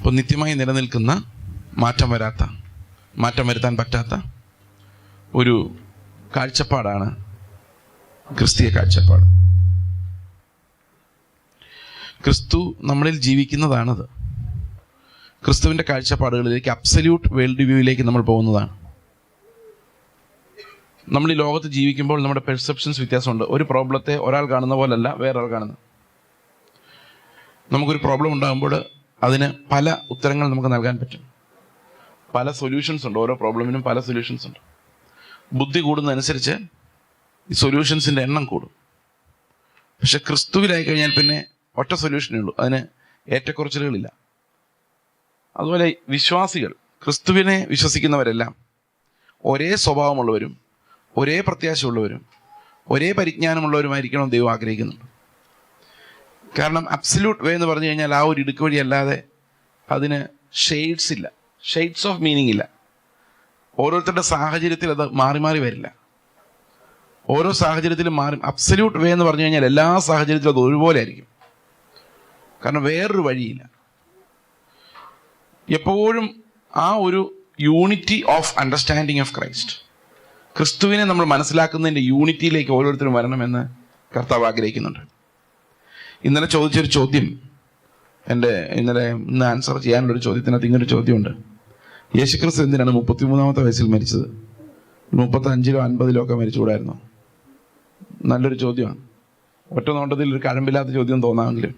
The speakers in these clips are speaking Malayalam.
അപ്പോൾ നിത്യമായി നിലനിൽക്കുന്ന, മാറ്റം വരുത്താൻ പറ്റാത്ത ഒരു കാഴ്ചപ്പാടാണ് ക്രിസ്തീയ കാഴ്ചപ്പാട്. ക്രിസ്തു നമ്മളിൽ ജീവിക്കുന്നതാണത്. ക്രിസ്തുവിൻ്റെ കാഴ്ചപ്പാടുകളിലേക്ക്, അബ്സല്യൂട്ട് വേൾഡ് വ്യൂയിലേക്ക് നമ്മൾ പോകുന്നതാണ്. നമ്മൾ ഈ ലോകത്ത് ജീവിക്കുമ്പോൾ നമ്മുടെ പെർസെപ്ഷൻസ് വ്യത്യാസമുണ്ട്. ഒരു പ്രോബ്ലത്തെ ഒരാൾ കാണുന്ന പോലല്ല വേറൊരാൾ കാണുന്നത്. നമുക്കൊരു പ്രോബ്ലം ഉണ്ടാകുമ്പോൾ അതിന് പല ഉത്തരങ്ങൾ നമുക്ക് നൽകാൻ പറ്റും. പല സൊല്യൂഷൻസ് ഉണ്ട്. ഓരോ പ്രോബ്ലമിനും പല സൊല്യൂഷൻസ് ഉണ്ട്. ബുദ്ധി കൂടുന്നതനുസരിച്ച് ഈ സൊല്യൂഷൻസിൻ്റെ എണ്ണം കൂടും. പക്ഷെ ക്രിസ്തുവിലായി കഴിഞ്ഞാൽ പിന്നെ ഒറ്റ സൊല്യൂഷനേ ഉള്ളൂ. അതിന് ഏറ്റക്കുറച്ചിലുകളില്ല. അതുപോലെ വിശ്വാസികൾ, ക്രിസ്തുവിനെ വിശ്വസിക്കുന്നവരെല്ലാം ഒരേ സ്വഭാവമുള്ളവരും ഒരേ പ്രത്യാശയുള്ളവരും ഒരേ പരിജ്ഞാനമുള്ളവരുമായിരിക്കണം ദൈവം ആഗ്രഹിക്കുന്നുണ്ട്. കാരണം അബ്സല്യൂട്ട് വേ എന്ന് പറഞ്ഞു കഴിഞ്ഞാൽ ആ ഒരു ഇടുക്ക് വഴി അല്ലാതെ അതിന് ഷെയ്ഡ്സ് ഇല്ല, ഷെയ്ഡ്സ് ഓഫ് മീനിങ് ഇല്ല. ഓരോരുത്തരുടെ സാഹചര്യത്തിൽ അത് മാറി മാറി വരില്ല. ഓരോ സാഹചര്യത്തിലും മാറി. അബ്സല്യൂട്ട് വേ എന്ന് പറഞ്ഞു കഴിഞ്ഞാൽ എല്ലാ സാഹചര്യത്തിലും അത് ഒരുപോലെ ആയിരിക്കും. കാരണം വേറൊരു വഴിയില്ല. എപ്പോഴും ആ ഒരു unity of understanding of Christ, ക്രിസ്തുവിനെ നമ്മൾ മനസ്സിലാക്കുന്നതിൻ്റെ യൂണിറ്റിയിലേക്ക് ഓരോരുത്തരും വരണമെന്ന് കർത്താവ് ആഗ്രഹിക്കുന്നുണ്ട്. ഇന്നലെ ചോദിച്ചൊരു ചോദ്യം, ഇന്ന് ആൻസർ ചെയ്യാനുള്ളൊരു ചോദ്യത്തിനകത്ത് ഇങ്ങനൊരു ചോദ്യമുണ്ട്. യേശുക്രിസ്തു എന്തിനാണ് 33-ാമത്തെ വയസ്സിൽ മരിച്ചത്? 35-ലോ 50-ലോ ഒക്കെ മരിച്ചുകൂടായിരുന്നോ? നല്ലൊരു ചോദ്യമാണ്. ഒറ്റ നോട്ടത്തിൽ ഒരു കഴമ്പില്ലാത്ത ചോദ്യം തോന്നാമെങ്കിലും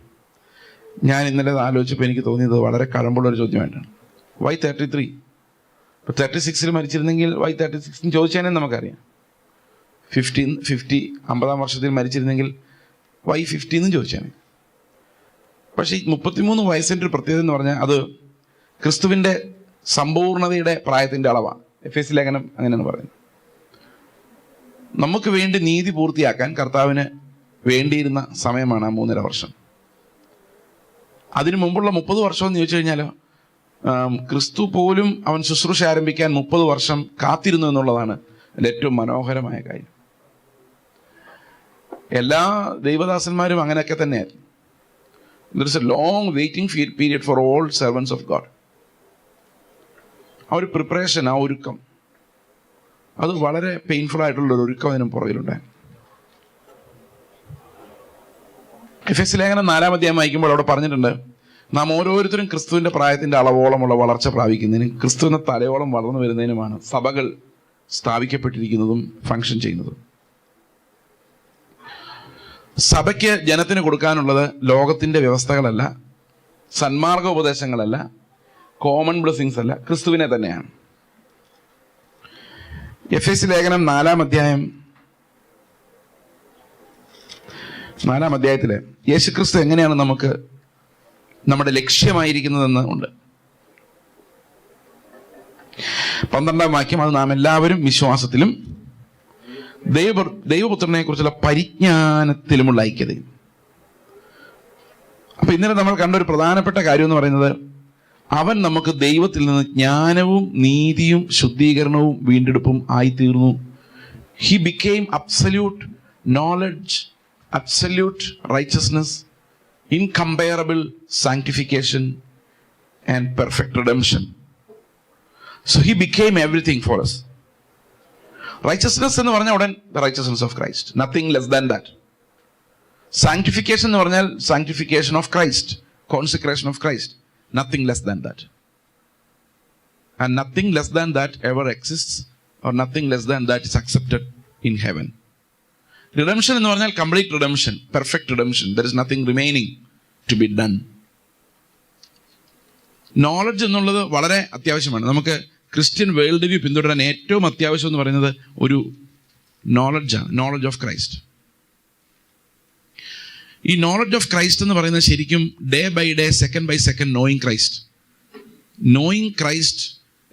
ഞാൻ ഇന്നലെ ആലോചിച്ചപ്പോൾ എനിക്ക് തോന്നിയത് വളരെ കഴമ്പുള്ളൊരു ചോദ്യമായിട്ടാണ്. വൈ 33? ഇപ്പോൾ 36-ൽ മരിച്ചിരുന്നെങ്കിൽ വൈ 36 ചോദിച്ചാലേ നമുക്കറിയാം. 50 50-ാം വർഷത്തിൽ മരിച്ചിരുന്നെങ്കിൽ വൈ 50 എന്നും ചോദിച്ചാൽ. പക്ഷേ ഈ 33 വയസ്സിൻ്റെ ഒരു പ്രത്യേകത എന്ന് പറഞ്ഞാൽ അത് ക്രിസ്തുവിൻ്റെ സമ്പൂർണതയുടെ പ്രായത്തിൻ്റെ അളവാണ്. എഫേസ്യ ലേഖനം അങ്ങനെയാണ് പറയുന്നത്. നമുക്ക് വേണ്ടി നീതി പൂർത്തിയാക്കാൻ കർത്താവിന് വേണ്ടിയിരുന്ന സമയമാണ് ആ 3.5 വർഷം. അതിനു മുമ്പുള്ള 30 വർഷം എന്ന് ചോദിച്ചു കഴിഞ്ഞാൽ ക്രിസ്തു പോലും അവൻ ശുശ്രൂഷ ആരംഭിക്കാൻ 30 വർഷം കാത്തിരുന്നു എന്നുള്ളതാണ് അതിൽ ഏറ്റവും മനോഹരമായ കാര്യം. എല്ലാ ദൈവദാസന്മാരും അങ്ങനെയൊക്കെ തന്നെയായിരുന്നു. There is A long waiting period for all servants of God. ആ ഒരു പ്രിപ്പറേഷൻ, ആ ഒരുക്കം, അത് വളരെ പെയിൻഫുൾ ആയിട്ടുള്ളൊരു ഒരുക്കം അതിനും പുറകിലുണ്ടായിരുന്നു. എഫേസ്യ ലേഖനം 4-ാം അധ്യായം വായിക്കുമ്പോൾ അവിടെ പറഞ്ഞിട്ടുണ്ട്, നാം ഓരോരുത്തരും ക്രിസ്തുവിൻ്റെ പ്രായത്തിൻ്റെ അളവോളമുള്ള വളർച്ച പ്രാപിക്കുന്നതിനും ക്രിസ്തുവിൻ്റെ തലയോളം വളർന്നു വരുന്നതിനുമാണ് സഭകൾ സ്ഥാപിക്കപ്പെട്ടിരിക്കുന്നതും ഫങ്ഷൻ ചെയ്യുന്നതും. സഭയ്ക്ക് ജനത്തിന് കൊടുക്കാനുള്ളത് ലോകത്തിൻ്റെ വ്യവസ്ഥകളല്ല, സന്മാർഗ ഉപദേശങ്ങളല്ല, കോമൺ ബ്ലെസ്സിങ്സ് അല്ല, ക്രിസ്തുവിനെ തന്നെയാണ്. എഫേസ്യ ലേഖനം 4-ാം അധ്യായത്തിൽ യേശുക്രിസ്തു എങ്ങനെയാണ് നമുക്ക് നമ്മുടെ ലക്ഷ്യമായിരിക്കുന്നതെന്ന് ഉണ്ട്. 12-ാം വാക്യം, അത് നാം എല്ലാവരും വിശ്വാസത്തിലും ദൈവപുത്രനെ കുറിച്ചുള്ള പരിജ്ഞാനത്തിലുമുള്ള ഐക്യതയും. അപ്പൊ ഇന്നലെ നമ്മൾ കണ്ട ഒരു പ്രധാനപ്പെട്ട കാര്യം എന്ന് പറയുന്നത്, അവൻ നമുക്ക് ദൈവത്തിൽ നിന്ന് ജ്ഞാനവും നീതിയും ശുദ്ധീകരണവും വീണ്ടെടുപ്പും ആയിത്തീർന്നു. He became absolute knowledge, absolute righteousness, incomparable sanctification and perfect redemption. So he became everything for us. Righteousness എന്ന് പറഞ്ഞാൽ ഉടൻ the righteousness of Christ, nothing less than that. Sanctification എന്ന് പറഞ്ഞാൽ sanctification of Christ, consecration of Christ, nothing less than that. And nothing less than that ever exists, or nothing less than that is accepted in heaven. Redemption എന്ന് പറഞ്ഞാൽ complete redemption, perfect redemption. There is nothing remaining to be done. Knowledge എന്നുള്ളത് വളരെ അത്യാവശ്യമാണ്. നമുക്ക് ക്രിസ്ത്യൻ വേൾഡ് വ്യൂ പിന്തുടരാൻ ഏറ്റവും അത്യാവശ്യം എന്ന് പറയുന്നത് ഒരു നോളജാണ്, നോളജ് ഓഫ് ക്രൈസ്റ്റ്. ഈ നോളജ് ഓഫ് ക്രൈസ്റ്റ് എന്ന് പറയുന്നത് ശരിക്കും day by day, second by second knowing Christ. Knowing Christ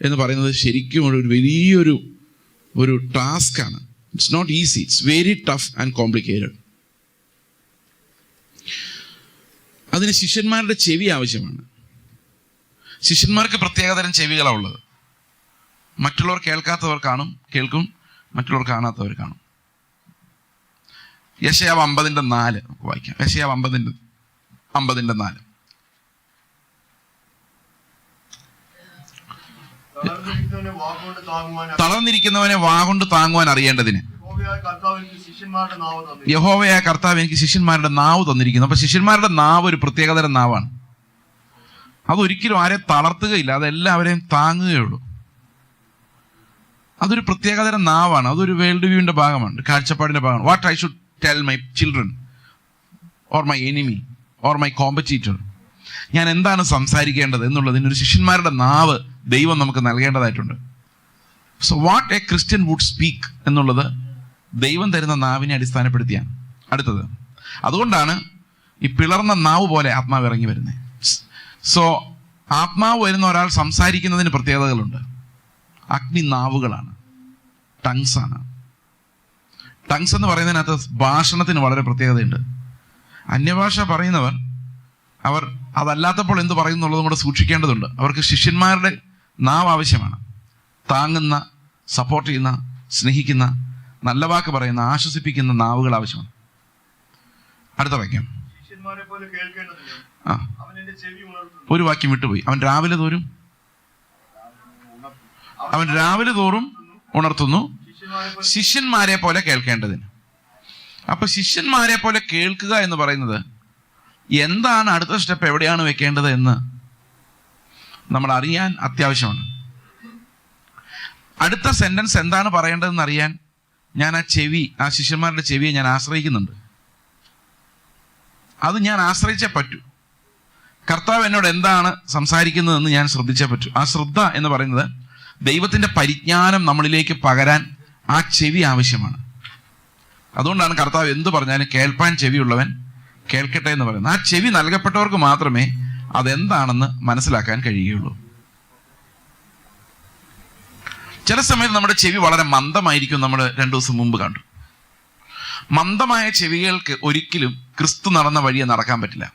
എന്ന് പറയുന്നത് ശരിക്കും ഒരു വലിയൊരു ടാസ്ക്കാണ്. It's not easy, it's very tough and complicated. അതിന് ശിഷ്യന്മാരുടെ ചെവി ആവശ്യമാണ്. ശിഷ്യന്മാർക്ക് പ്രത്യേകതരം ചെവികളാണ് ഉള്ളത്. മറ്റുള്ളവർ കേൾക്കാത്തവർ കേൾക്കും, മറ്റുള്ളവർ കാണാത്തവർ കാണും. യെശയ്യാവ് 50:4 വായിക്കാം. യെശയ്യാവ് 50:4. തളർന്നിരിക്കുന്നവനെ വാഗൊണ്ട് താങ്ങുവാൻ അറിയേണ്ടതിന് യഹോവയായ കർത്താവ് എനിക്ക് ശിഷ്യന്മാരുടെ നാവ് തന്നിരിക്കുന്നു. അപ്പൊ ശിഷ്യന്മാരുടെ നാവ് ഒരു പ്രത്യേകതരം നാവാണ്. അതൊരിക്കലും ആരെയും തളർത്തുകയില്ല, അതെല്ലാവരെയും താങ്ങുകയുള്ളൂ. അതൊരു പ്രത്യേകതരം നാവാണ്. അതൊരു വേൾഡ് വ്യൂവിന്റെ ഭാഗമാണ്, കാഴ്ചപ്പാടിന്റെ ഭാഗമാണ്. What I should tell my children or my enemy or my competitor, ഞാൻ എന്താണ് സംസാരിക്കേണ്ടത് എന്നുള്ളതിന് ഒരു ശിഷ്യന്മാരുടെ നാവ് ദൈവം നമുക്ക് നൽകേണ്ടതായിട്ടുണ്ട്. So what a Christian would speak എന്നുള്ളത് ദൈവം തരുന്ന നാവിനെ അടിസ്ഥാനപ്പെടുത്തിയാണ്. അടുത്തത്, അതുകൊണ്ടാണ് ഈ പിളർന്ന നാവ് പോലെ ആത്മാവ് ഇറങ്ങി വരുന്നത്. സോ ആത്മാവ് വരുന്ന ഒരാൾ സംസാരിക്കുന്നതിന് പ്രത്യേകതകളുണ്ട്. അഗ്നി നാവുകളാണ്, ടങ്സ് ആണ്. ടങ്സ് എന്ന് പറയുന്നതിനകത്ത് ഭാഷണത്തിന് വളരെ പ്രത്യേകതയുണ്ട്. അന്യഭാഷ പറയുന്നവർ അവർ അതല്ലാത്തപ്പോൾ എന്ത് പറയുന്നുള്ളതും കൂടെ സൂക്ഷിക്കേണ്ടതുണ്ട്. അവർക്ക് ശിഷ്യന്മാരുടെ നാവ് ആവശ്യമാണ്. താങ്ങുന്ന, സപ്പോർട്ട് ചെയ്യുന്ന, സ്നേഹിക്കുന്ന, നല്ല വാക്ക് പറയുന്ന, ആശ്വസിപ്പിക്കുന്ന നാവുകൾ ആവശ്യമാണ്. അടുത്ത വാക്യം. ഒരു വാക്യം വിട്ടുപോയി. അവൻ രാവിലെ തോറും ഉണർത്തുന്നു, ശിഷ്യന്മാരെ പോലെ കേൾക്കേണ്ടതിന്. അപ്പൊ ശിഷ്യന്മാരെ പോലെ കേൾക്കുക എന്ന് പറയുന്നത് എന്താണ്, അടുത്ത സ്റ്റെപ്പ് എവിടെയാണ് വെക്കേണ്ടത് എന്ന് നമ്മൾ അറിയാൻ അത്യാവശ്യമാണ്. അടുത്ത സെന്റൻസ് എന്താണ് പറയേണ്ടതെന്ന് അറിയാൻ ഞാൻ ആ ശിഷ്യന്മാരുടെ ചെവിയെ ഞാൻ ആശ്രയിക്കുന്നുണ്ട്. അത് ഞാൻ ആശ്രയിച്ചേ പറ്റൂ. കർത്താവ് എന്നോട് എന്താണ് സംസാരിക്കുന്നതെന്ന് ഞാൻ ശ്രദ്ധിച്ചേ പറ്റൂ. ആ ശ്രദ്ധ എന്ന് പറയുന്നത് ദൈവത്തിന്റെ പരിജ്ഞാനം നമ്മളിലേക്ക് പകരാൻ ആ ചെവി ആവശ്യമാണ്. അതുകൊണ്ടാണ് കർത്താവ് എന്ത് പറഞ്ഞാലും കേൾപ്പാൻ ചെവിയുള്ളവൻ കേൾക്കട്ടെ എന്ന് പറയുന്നത്. ആ ചെവി നൽകപ്പെട്ടവർക്ക് മാത്രമേ അതെന്താണെന്ന് മനസ്സിലാക്കാൻ കഴിയുകയുള്ളൂ. ചില സമയത്ത് നമ്മുടെ ചെവി വളരെ മന്ദമായിരിക്കും. നമ്മൾ 2 ദിവസം മുമ്പ് കണ്ടു. മന്ദമായ ചെവികൾക്ക് ഒരിക്കലും ക്രിസ്തു നടന്ന വഴിയെ നടക്കാൻ പറ്റില്ല.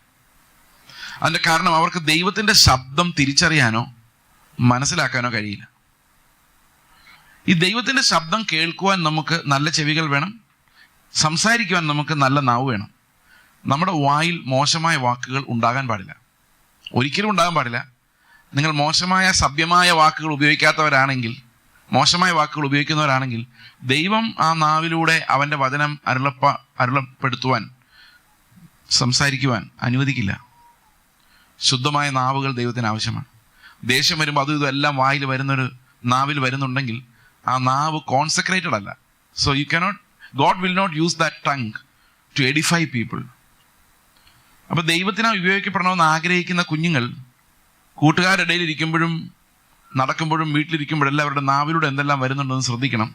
അതിന്റെ കാരണം അവർക്ക് ദൈവത്തിന്റെ ശബ്ദം തിരിച്ചറിയാനോ മനസ്സിലാക്കാനോ കഴിയില്ല. ഈ ദൈവത്തിന്റെ ശബ്ദം കേൾക്കുവാൻ നമുക്ക് നല്ല ചെവികൾ വേണം, സംസാരിക്കുവാൻ നമുക്ക് നല്ല നാവ് വേണം. നമ്മുടെ വായിൽ മോശമായ വാക്കുകൾ ഉണ്ടാകാൻ പാടില്ല, ഒരിക്കലും ഉണ്ടാകാൻ പാടില്ല. നിങ്ങൾ മോശമായ സഭ്യമായ വാക്കുകൾ മോശമായ വാക്കുകൾ ഉപയോഗിക്കുന്നവരാണെങ്കിൽ ദൈവം ആ നാവിലൂടെ അവൻ്റെ വചനം അരുളപ്പെടുത്തുവാൻ, സംസാരിക്കുവാൻ അനുവദിക്കില്ല. ശുദ്ധമായ നാവുകൾ ദൈവത്തിന് ആവശ്യമാണ്. ദേഷ്യം വരുമ്പോൾ അതും ഇതെല്ലാം നാവിൽ വരുന്നുണ്ടെങ്കിൽ ആ നാവ് കോൺസെക്രേറ്റഡ് അല്ല. So God will not use that tongue to edify people. അപ്പൊ ദൈവത്തിനായി ഉപയോഗിക്കപ്പെടണമെന്ന് ആഗ്രഹിക്കുന്ന കുഞ്ഞുങ്ങൾ കൂട്ടുകാരുടെ ഇടയിൽ ഇരിക്കുമ്പോഴും നടക്കുമ്പോഴും വീട്ടിലിരിക്കുമ്പോഴെല്ലാം അവരുടെ നാവിലൂടെ എന്തെല്ലാം വരുന്നുണ്ടെന്ന് ശ്രദ്ധിക്കണം.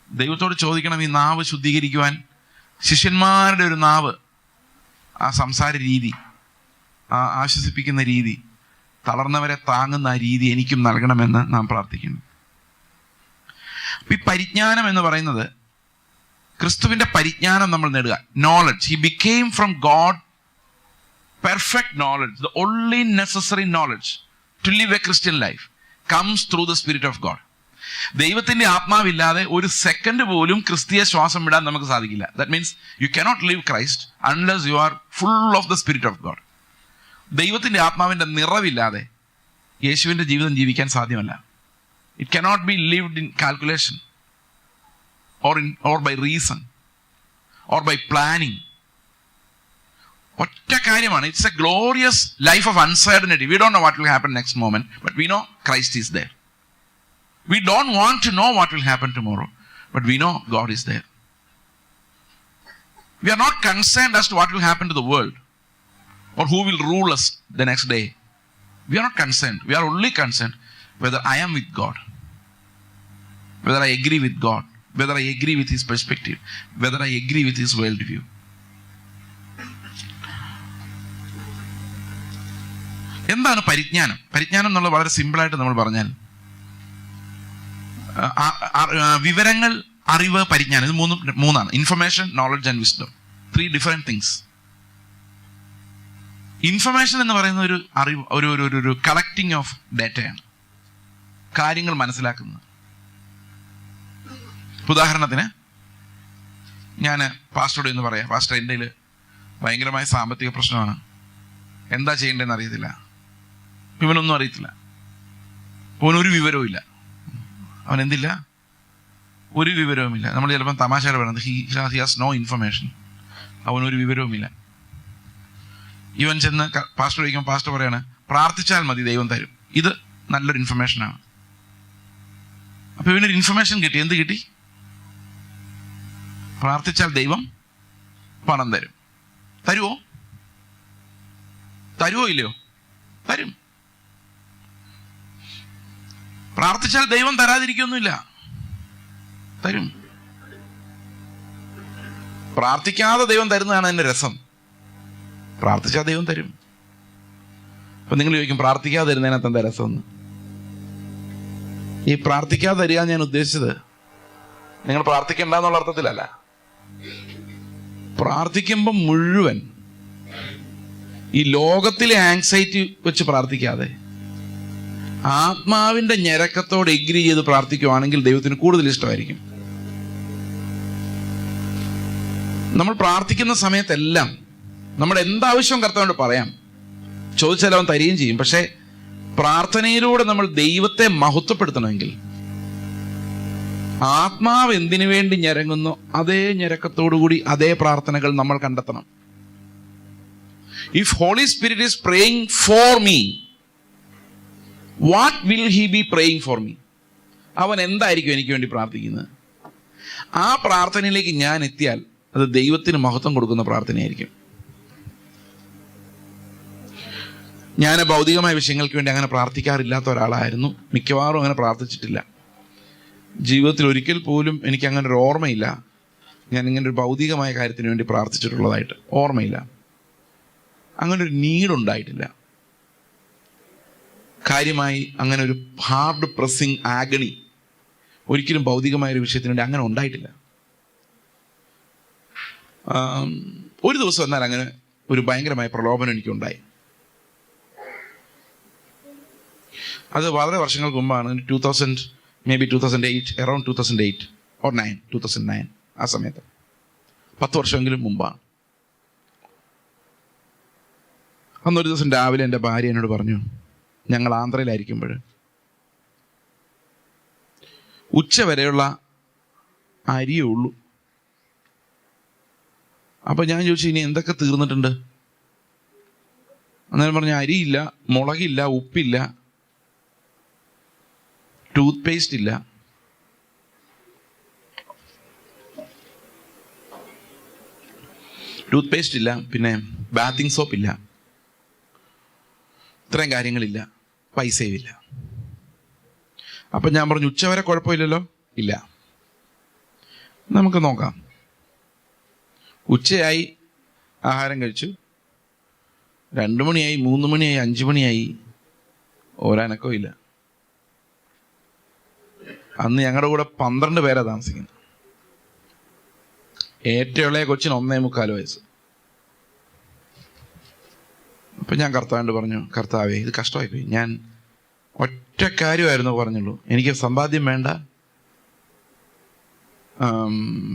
ദൈവത്തോട് ചോദിക്കണം ഈ നാവ് ശുദ്ധീകരിക്കുവാൻ. ശിഷ്യന്മാരുടെ ഒരു നാവ്, ആ സംസാര രീതി, ആ ആശ്വസിപ്പിക്കുന്ന രീതി, തളർന്നവരെ താങ്ങുന്ന ആ രീതി എനിക്കും നൽകണമെന്ന് നാം പ്രാർത്ഥിക്കുന്നു. ഈ പരിജ്ഞാനം എന്ന് പറയുന്നത് ക്രിസ്തുവിന്റെ പരിജ്ഞാനം നമ്മൾ നേടുക. Knowledge, he became from God perfect knowledge. The only necessary knowledge to live a Christian life comes through the spirit of God. ദൈവത്തിന്റെ ആത്മാവില്ലാതെ ഒരു സെക്കൻഡ് പോലും ക്രിസ്തീയ ശ്വാസം വിടാൻ നമുക്ക് സാധിക്കില്ല. That means you cannot live Christ unless you are full of the spirit of God. ദൈവത്തിന്റെ ആത്മാവിന്റെ നിറവില്ലാതെ യേശുവിന്റെ ജീവിതം ജീവിക്കാൻ സാധ്യമല്ല. It cannot be lived in calculation or by reason or by planning. ഒറ്റ കാര്യമാണ്. It's A glorious life of uncertainty. We don't know what will happen next moment, but we know Christ is there. We don't want to know what will happen tomorrow, but we know God is there. We are not concerned as to what will happen to the world or who will rule us the next day. We are not concerned. We are only concerned whether I am with God, whether I agree with God, whether I agree with his perspective, whether I agree with his world view. എന്താണ് പരിജ്ഞാനം? പരിജ്ഞാനം എന്നുള്ളത് വളരെ സിമ്പിളായിട്ട് നമ്മൾ പറഞ്ഞാൽ വിവരങ്ങൾ, അറിവ്, പരിജ്ഞാനം, ഇത് മൂന്നാണ്. Information, knowledge and wisdom. 3 different things. Information എന്ന് പറയുന്ന ഒരു അറിവ്, ഒരു കളക്ടിങ് ഓഫ് ഡേറ്റയാണ്, കാര്യങ്ങൾ മനസ്സിലാക്കുന്നത്. ഉദാഹരണത്തിന് ഞാൻ പാസ്റ്ററോട് എന്ന് പറയാം, പാസ്റ്റർ എൻ്റെ കയ്യിൽ ഭയങ്കരമായ സാമ്പത്തിക പ്രശ്നമാണ്, എന്താ ചെയ്യേണ്ടതെന്ന് അറിയത്തില്ല. ഇവനൊന്നും അറിയത്തില്ല, ഇവനൊരു വിവരവും ഇല്ല. അവൻ എന്തില്ല? ഒരു വിവരവുമില്ല. നമ്മൾ ചിലപ്പം തമാശയുടെ പറയുന്നത് ഹി ഹാസ് നോ ഇൻഫർമേഷൻ. അവനൊരു വിവരവുമില്ല. ഇവൻ ചെന്ന് പാസ്റ്റർ ചോദിക്കുമ്പോൾ പാസ്റ്റർ പറയാണ് പ്രാർത്ഥിച്ചാൽ മതി ദൈവം തരും. ഇത് നല്ലൊരു ഇൻഫർമേഷനാണ്. അപ്പൊ ഇവനൊരു ഇൻഫർമേഷൻ കിട്ടി. എന്ത് കിട്ടി? പ്രാർത്ഥിച്ചാൽ ദൈവം പണം തരും. തരുമോ? തരുമോ ഇല്ലയോ? തരും. പ്രാർത്ഥിച്ചാൽ ദൈവം തരാതിരിക്കൊന്നുമില്ല, തരും. പ്രാർത്ഥിക്കാതെ ദൈവം തരുന്നതാണ് അതിന്റെ രസം. പ്രാർത്ഥിച്ചാൽ ദൈവം തരും. അപ്പൊ നിങ്ങൾ ചോദിക്കും പ്രാർത്ഥിക്കാതെ തരുന്നതിനകത്ത് എന്താ രസം എന്ന്. ഈ പ്രാർത്ഥിക്കാതെ തരിക ഞാൻ ഉദ്ദേശിച്ചത് നിങ്ങൾ പ്രാർത്ഥിക്കണ്ട എന്നുള്ള അർത്ഥത്തിലല്ല. പ്രാർത്ഥിക്കുമ്പോൾ മുഴുവൻ ഈ ലോകത്തിലെ ആങ്സൈറ്റി വെച്ച് പ്രാർത്ഥിക്കാതെ ആത്മാവിന്റെ ഞരക്കത്തോട് എഗ്രി ചെയ്ത് പ്രാർത്ഥിക്കുവാണെങ്കിൽ ദൈവത്തിന് കൂടുതൽ ഇഷ്ടമായിരിക്കും. നമ്മൾ പ്രാർത്ഥിക്കുന്ന സമയത്തെല്ലാം നമ്മുടെ എന്താവശ്യം കർത്താവിനോട് പറയാം, ചോദിച്ചാൽ അവൻ തരികയും ചെയ്യും. പക്ഷെ പ്രാർത്ഥനയിലൂടെ നമ്മൾ ദൈവത്തെ മഹത്വപ്പെടുത്തണമെങ്കിൽ ആത്മാവ് എന്തിനു വേണ്ടി ഞരങ്ങുന്നു അതേ ഞരക്കത്തോടുകൂടി അതേ പ്രാർത്ഥനകൾ നമ്മൾ കണ്ടെത്തണം. If Holy Spirit is praying for me, what will he be praying for me? അവൻ എന്തായിരിക്കും എനിക്ക് വേണ്ടി പ്രാർത്ഥിക്കുന്നത്? ആ പ്രാർത്ഥനയിലേക്ക് ഞാൻ എത്തിയാൽ അത് ദൈവത്തിന് മഹത്വം കൊടുക്കുന്ന പ്രാർത്ഥനയായിരിക്കും. ഞാൻ ഭൗതികമായ വിഷയങ്ങൾക്ക് വേണ്ടി അങ്ങനെ പ്രാർത്ഥിക്കാറില്ലാത്ത ഒരാളായിരുന്നു. മിക്കവാറും അങ്ങനെ പ്രാർത്ഥിച്ചിട്ടില്ല. ജീവിതത്തിൽ ഒരിക്കൽ പോലും എനിക്ക് അങ്ങനെ ഒരു ഓർമ്മയില്ല ഞാൻ ഇങ്ങനെ ഒരു ഭൗതികമായ കാര്യത്തിന് വേണ്ടി പ്രാർത്ഥിച്ചിട്ടുള്ളതായിട്ട്. ഓർമ്മയില്ല. അങ്ങനെ ഒരു നീഡ് ഉണ്ടായിട്ടില്ല. കാര്യമായി അങ്ങനെ ഒരു ഹാർഡ് പ്രസ്സിങ് ആഗണി ഒരിക്കലും ഭൗതികമായ ഒരു വിഷയത്തിന് വേണ്ടി അങ്ങനെ ഉണ്ടായിട്ടില്ല. ഒരു ദിവസം എന്നാൽ അങ്ങനെ ഒരു ഭയങ്കരമായ പ്രലോഭനം എനിക്കുണ്ടായി. അത് വളരെ വർഷങ്ങൾക്ക് മുമ്പാണ്. 2008, around 2008 or 2009 ആ സമയത്ത്, 10 വർഷമെങ്കിലും മുമ്പാണ്. അന്നൊരു ദിവസം രാവിലെ എൻ്റെ ഭാര്യ എന്നോട് പറഞ്ഞു, ഞങ്ങൾ ആന്ധ്രയിലായിരിക്കുമ്പോൾ ഉച്ച വരെയുള്ള അരിയേ ഉള്ളൂ. അപ്പൊ ഞാൻ ചോദിച്ചു ഇനി എന്തൊക്കെ തീർന്നിട്ടുണ്ട്? അന്നേരം പറഞ്ഞു അരിയില്ല, മുളകില്ല, ഉപ്പില്ല, ടൂത്ത് പേസ്റ്റ് ഇല്ല, പിന്നെ ബാത്തിങ് സോപ്പ് ഇല്ല, ഇത്രയും കാര്യങ്ങളില്ല, പൈസയും ഇല്ല. അപ്പൊ ഞാൻ പറഞ്ഞു ഉച്ചവരെ കുഴപ്പമില്ലല്ലോ. ഇല്ല, നമുക്ക് നോക്കാം. ഉച്ചയായി, ആഹാരം കഴിച്ചു. 2 മണിയായി, 3 മണിയായി, 5 മണിയായി, ഒരനക്കവും ഇല്ല. അന്ന് ഞങ്ങളുടെ കൂടെ 12 പേരാ താമസിക്കുന്നത്. ഏറ്റവും ഇളയ കൊച്ചിന് 1.25 വയസ്സ്. അപ്പൊ ഞാൻ കർത്താവിനോട് പറഞ്ഞു, കർത്താവേ ഇത് കഷ്ടമായിപ്പോയി. ഞാൻ ഒറ്റ കാര്യമായിരുന്നു പറഞ്ഞുള്ളൂ, എനിക്ക് സമ്പാദ്യം വേണ്ട,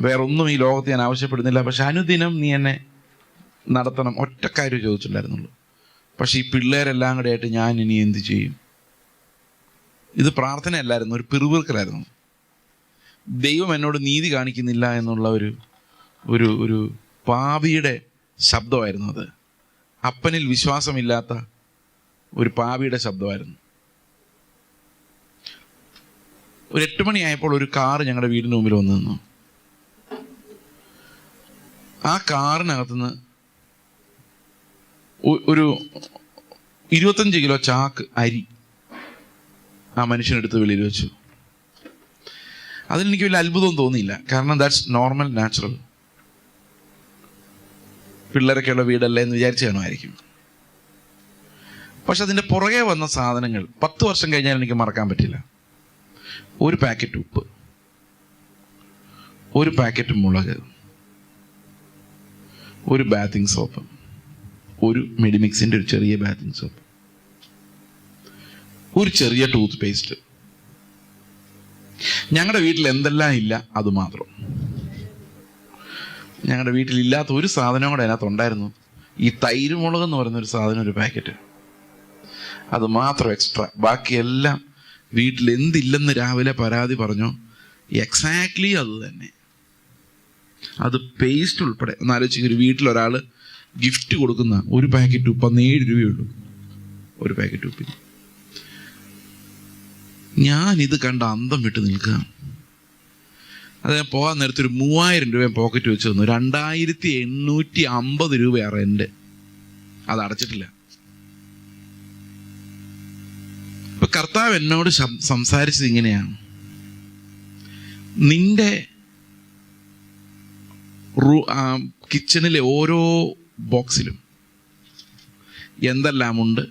വേറൊന്നും ഈ ലോകത്ത് ഞാൻ ആവശ്യപ്പെടുന്നില്ല, പക്ഷെ അനുദിനം നീ എന്നെ നടത്തണം. ഒറ്റ കാര്യം ചോദിച്ചിട്ടുണ്ടായിരുന്നുള്ളൂ. പക്ഷെ ഈ പിള്ളേരെല്ലാം കൂടെ ആയിട്ട് ഞാൻ ഇനി എന്ത് ചെയ്യും? ഇത് പ്രാർത്ഥനയല്ലായിരുന്നു, ഒരു പിറുപിറുക്കലായിരുന്നു. ദൈവം എന്നോട് നീതി കാണിക്കുന്നില്ല എന്നുള്ള ഒരു പാപിയുടെ ശബ്ദമായിരുന്നു അത്. അപ്പനിൽ വിശ്വാസമില്ലാത്ത ഒരു പാപിയുടെ ശബ്ദമായിരുന്നു. ഒരു 8 മണിയായപ്പോൾ ഒരു കാറ് ഞങ്ങളുടെ വീടിന് മുമ്പിൽ വന്നു നിന്നു. ആ കാറിനകത്തുനിന്ന് ഒരു 25 കിലോ ചാക്ക് അരി ആ മനുഷ്യനെടുത്ത് വെളിയിൽ വെച്ചു. അതിലെനിക്ക് വലിയ അത്ഭുതം തോന്നിയില്ല. കാരണം ദാറ്റ്സ് നോർമൽ, നാച്ചുറൽ. പിള്ളേരൊക്കെയുള്ള വീടല്ലേ എന്ന് വിചാരിച്ചു കാണുമായിരിക്കും. പക്ഷെ അതിൻ്റെ പുറകെ വന്ന സാധനങ്ങൾ 10 വർഷം കഴിഞ്ഞാൽ എനിക്ക് മറക്കാൻ പറ്റില്ല. ഒരു പാക്കറ്റ് ഉപ്പ്, ഒരു പാക്കറ്റ് മുളക്, ഒരു ബാത്തിങ് സോപ്പ്, ഒരു മെഡിമിക്സിൻ്റെ ഒരു ചെറിയ ബാത്തിങ് സോപ്പ്, ഒരു ചെറിയ ടൂത്ത് പേസ്റ്റ്. ഞങ്ങളുടെ വീട്ടിൽ എന്തെല്ലാം ഇല്ല അത് മാത്രം. ഞങ്ങളുടെ വീട്ടിലില്ലാത്ത ഒരു സാധനം കൂടെ അതിനകത്ത് ഉണ്ടായിരുന്നു. ഈ തൈര് മുളക് എന്ന് പറയുന്ന ഒരു സാധനം, ഒരു പാക്കറ്റ്, അത് മാത്രം എക്സ്ട്രാ. ബാക്കിയെല്ലാം വീട്ടിൽ എന്തില്ലെന്ന് രാവിലെ പരാതി പറഞ്ഞോ, എക്സാക്ട്ലി അത് തന്നെ. അത് പേസ്റ്റ് ഉൾപ്പെടെ ഒന്ന് ആലോചിക്കുക. ഒരു വീട്ടിലൊരാൾ ഗിഫ്റ്റ് കൊടുക്കുന്ന ഒരു പാക്കറ്റ് ഉപ്പ് 7 രൂപയുള്ളൂ, ഒരു പാക്കറ്റ് ഉപ്പിന്. ഞാനിത് കണ്ട അന്തം വിട്ട് നിൽക്കുക. അത് ഞാൻ പോകാൻ നേരത്തെ ഒരു 3000 രൂപ പോക്കറ്റ് വെച്ച് തന്നു. 2850 രൂപയാണ് റെന്റ്. അത് അടച്ചിട്ടില്ല. ഇപ്പൊ കർത്താവ് എന്നോട് സംസാരിച്ചത് ഇങ്ങനെയാണ്: നിന്റെ കിച്ചണിലെ ഓരോ ബോക്സിലും എന്തെല്ലാമുണ്ട്,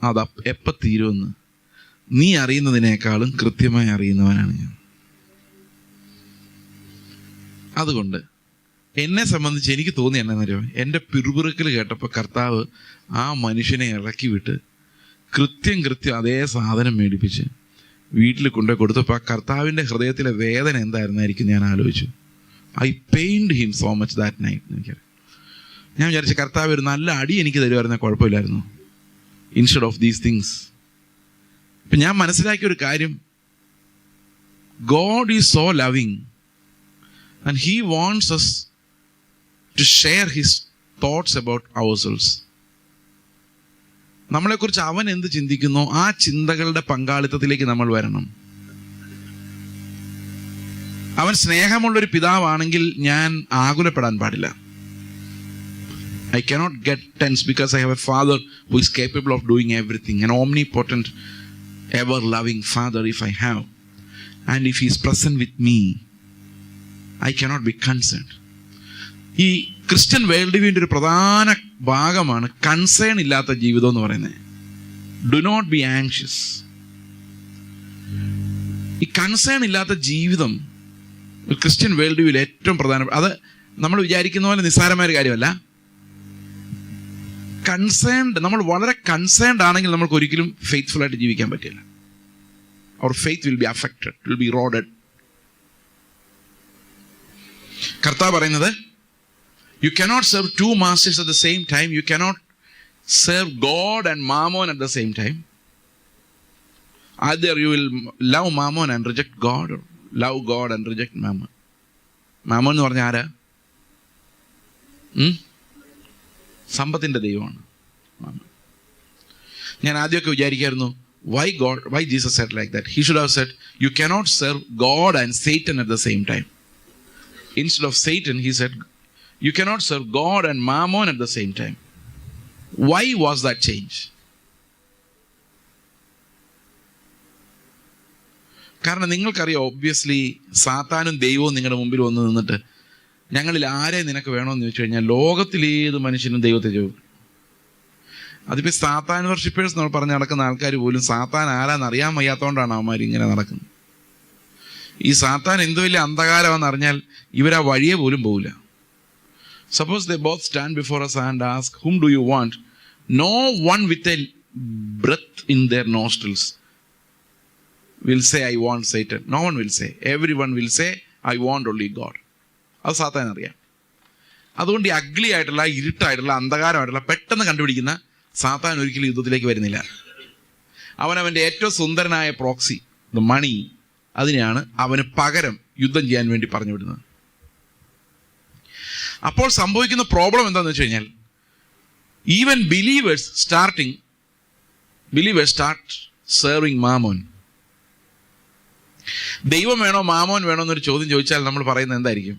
അത് എപ്പോൾ തീരുമെന്ന് നീ അറിയുന്നതിനേക്കാളും കൃത്യമായി അറിയുന്നവനാണ് ഞാൻ. അതുകൊണ്ട് എന്നെ സംബന്ധിച്ച് എനിക്ക് തോന്നി എന്നാന്നറിയോ, എൻ്റെ പിറുപിറുക്കൽ കേട്ടപ്പോൾ കർത്താവ് ആ മനുഷ്യനെ ഇറക്കി വിട്ട് കൃത്യം അതേ സാധനം മേടിപ്പിച്ച് വീട്ടിൽ കൊണ്ടുപോയി കൊടുത്തപ്പോൾ ആ കർത്താവിൻ്റെ ഹൃദയത്തിലെ വേദന എന്തായിരുന്നായിരിക്കും ഞാൻ ആലോചിച്ചു. I pained him so much that night. എനിക്കറിയാം, ഞാൻ വിചാരിച്ച കർത്താവ് ഒരു നല്ല അടി എനിക്ക് തരുമായിരുന്ന കുഴപ്പമില്ലായിരുന്നു, ഇൻസ്റ്റെഡ് ഓഫ് ദീസ് തിങ്സ്. ഇപ്പം ഞാൻ മനസ്സിലാക്കിയ ഒരു കാര്യം, God is so loving and He wants us to share His thoughts about ourselves. നമ്മളെക്കുറിച്ച് അവൻ എന്ത് ചിന്തിക്കുന്നോ ആ ചിന്തകളുടെ പങ്കാളിത്തത്തിലേക്ക് നമ്മൾ വരണം. അവൻ സ്നേഹമുള്ളൊരു പിതാവാണെങ്കിൽ ഞാൻ ആകുലപ്പെടാൻ പാടില്ല. I cannot get tense because I have a father who is capable of doing everything, an omnipotent, ever-loving father if I have. And if he is present with me, I cannot be concerned. ഈ ക്രിസ്ത്യൻ വേൾഡ് വ്യൂവിൻ്റെ ഒരു പ്രധാന ഭാഗമാണ് കൺസേൺ ഇല്ലാത്ത ജീവിതം എന്ന് പറയുന്നത്. Do not be anxious. ഈ കൺസേൺ ഇല്ലാത്ത ജീവിതം ക്രിസ്ത്യൻ വേൾഡ് വ്യൂവിൽ ഏറ്റവും പ്രധാനപ്പെട്ട, അത് നമ്മൾ വിചാരിക്കുന്ന പോലെ നിസ്സാരമായ ഒരു കാര്യമല്ല. നമ്മൾ വളരെ കൺസേൺഡ് ആണെങ്കിൽ നമുക്ക് ഒരിക്കലും ഫെയ്ത്ത്ഫുൾ ആയിട്ട് ജീവിക്കാൻ പറ്റില്ല. Our faith will be affected, will be eroded. കർത്താവ് പറയുന്നത്, you cannot serve 2 masters at the same time. You cannot serve God and Mammon at the same time. Either you will love Mammon and reject God, or love God and reject Mammon. Mammon എന്ന് പറഞ്ഞാൽ ആരാ? സമ്പത്തിൻ്റെ ദൈവമാണ്. ഞാൻ ആദ്യമൊക്കെ വിചാരിക്കായിരുന്നു, why Jesus said like that? He should have said, you cannot serve God and Satan at the same time. Instead of Satan, he said, you cannot serve God and Mammon at the same time. Why was that change? കാരണം നിങ്ങൾക്കറിയാം, ഒബ്വിയസ്ലി സാത്താനും ദൈവവും നിങ്ങളുടെ മുമ്പിൽ വന്ന് നിന്നിട്ട് ഞങ്ങളിൽ ആരെ നിനക്ക് വേണമെന്ന് ചോദിച്ചു കഴിഞ്ഞാൽ ലോകത്തിലേത് മനുഷ്യനും ദൈവത്തെ ചോദിക്കും. അതിപ്പോൾ സാത്താൻ വർഷിപ്പേഴ്സ് നമ്മൾ പറഞ്ഞ് നടക്കുന്ന ആൾക്കാർ പോലും സാത്താൻ ആരാന്ന് അറിയാൻ വയ്യാത്തതുകൊണ്ടാണ് അവന്മാർ ഇങ്ങനെ നടക്കുന്നത്. ഈ സാത്താൻ എന്ത് വലിയ അന്ധകാരമാണെന്ന് അറിഞ്ഞാൽ ഇവരാ വഴിയെ പോലും പോകില്ല. Suppose they both stand before us and ask, whom do you want? No one with a breath in their nostrils will say, I want Satan. No one will say. Everyone will say, I want only God. അത് സാത്താൻ അറിയാം. അതുകൊണ്ട് ഈ അഗ്ലി ആയിട്ടുള്ള, ഇരുട്ടായിട്ടുള്ള, അന്ധകാരമായിട്ടുള്ള പെട്ടെന്ന് കണ്ടുപിടിക്കുന്ന സാത്താൻ ഒരിക്കലും യുദ്ധത്തിലേക്ക് വരുന്നില്ല. അവനവൻ്റെ ഏറ്റവും സുന്ദരനായ പ്രോക്സി, ദ മണി, അതിനെയാണ് അവന് പകരം യുദ്ധം ചെയ്യാൻ വേണ്ടി പറഞ്ഞു വിടുന്നത്. അപ്പോൾ സംഭവിക്കുന്ന പ്രോബ്ലം എന്താണെന്ന് വെച്ച് കഴിഞ്ഞാൽ, even believers start serving Mammon. ദൈവം വേണോ മാമോൻ വേണോ എന്നൊരു ചോദ്യം ചോദിച്ചാൽ നമ്മൾ പറയുന്നത് എന്തായിരിക്കും?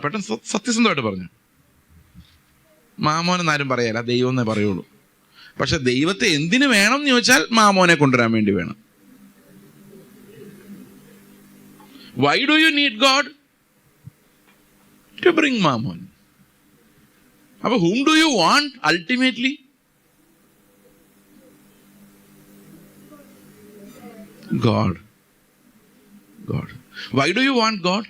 പെട്ടെന്ന് സത്യസന്ധമായിട്ട് പറഞ്ഞു, മാമോൻ എന്നാരും പറയല, ദൈവം എന്നേ പറയുള്ളൂ. പക്ഷെ ദൈവത്തെ എന്തിനു വേണം എന്ന് ചോദിച്ചാൽ മാമോനെ കൊണ്ടുവരാൻ വേണ്ടി വേണം. Why do you need God? To bring Mammon. അപ്പോൾ whom do you want ultimately? God. Why do you want God?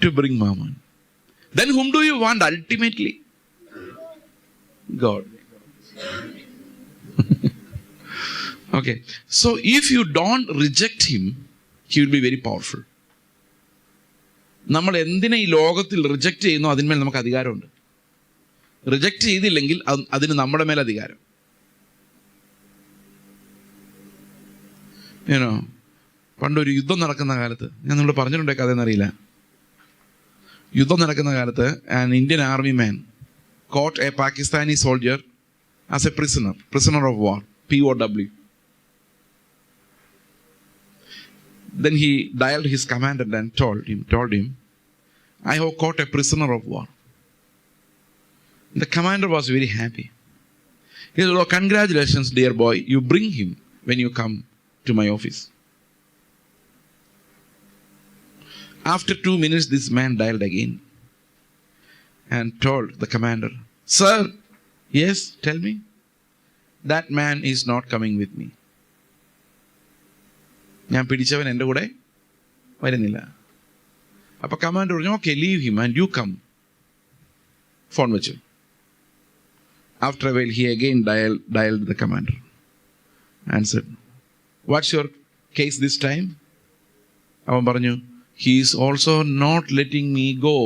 To bring Mammon. Then whom do you want ultimately? God. Okay. So if you don't reject him, he will be very powerful. നമ്മൾ എന്തിനെ ഈ ലോകത്തിൽ റിജക്റ്റ് ചെയ്യുന്നോ അതിന്മേൽ നമുക്ക് അധികാരമുണ്ട്. റിജക്റ്റ് ചെയ്തില്ലെങ്കിൽ അതിന് നമ്മുടെ മേൽ അധികാരം. ഏനോ പണ്ടൊരു യുദ്ധം നടക്കുന്ന കാലത്ത്, ഞാൻ നിങ്ങളോട് പറഞ്ഞിട്ടുണ്ടേ കഥയെന്നറിയില്ല, യുദ്ധം നടക്കുന്ന കാലത്ത് an Indian army man caught a Pakistani soldier as a prisoner of war, POW. Then he dialed his commandant and told him, I have caught a prisoner of war. The commander was very happy. He said, oh, congratulations, dear boy, you bring him when you come to my office. After 2 minutes, this man dialed again and told the commander, sir, yes, tell me. That man is not coming with me. ഞാൻ പിടിച്ചവൻ എൻ്റെ കൂടെ വരുന്നില്ല. അപ്പൊ കമാൻഡർ പറഞ്ഞു, okay, leave him and you come. Phone വെച്ചു. After a while, he again dialed the commander and said, what's your case this time? അവൻ പറഞ്ഞു, he is also not letting me go.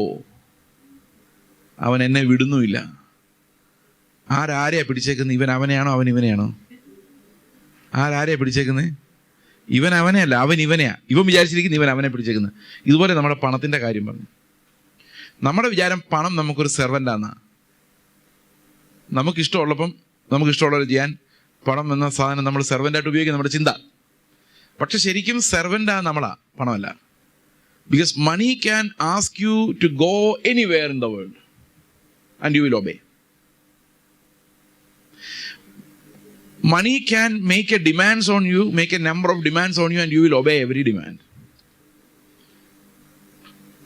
അവൻ എന്നെ വിടുന്നുമില്ല. ആരെയാ പിടിച്ചേക്കുന്നത്? ഇവൻ അവനെയാണോ അവൻ ഇവനെയാണോ? ആരെയാ പിടിച്ചേക്കുന്നത്? ഇവൻ അവനെയല്ല, അവൻ ഇവനെയാ. ഇവൻ വിചാരിച്ചിരിക്കുന്നത് ഇവൻ അവനെ പിടിച്ചേക്കുന്നത്. ഇതുപോലെ നമ്മുടെ പണത്തിൻ്റെ കാര്യം പറഞ്ഞു. നമ്മുടെ വിചാരം പണം നമുക്കൊരു സെർവൻ്റാന്നാ. നമുക്കിഷ്ടമുള്ളപ്പം നമുക്കിഷ്ടമുള്ളത് ചെയ്യാൻ പണം എന്ന സാധനം നമ്മൾ സെർവൻ്റായിട്ട് ഉപയോഗിക്കുക, നമ്മുടെ ചിന്ത. പക്ഷെ ശരിക്കും സെർവൻ്റാ നമ്മളാ, പണമല്ല. Because money can ask you to go anywhere in the world and you will obey. Money can make a demands on you, make a number of demands on you, and you will obey every demand.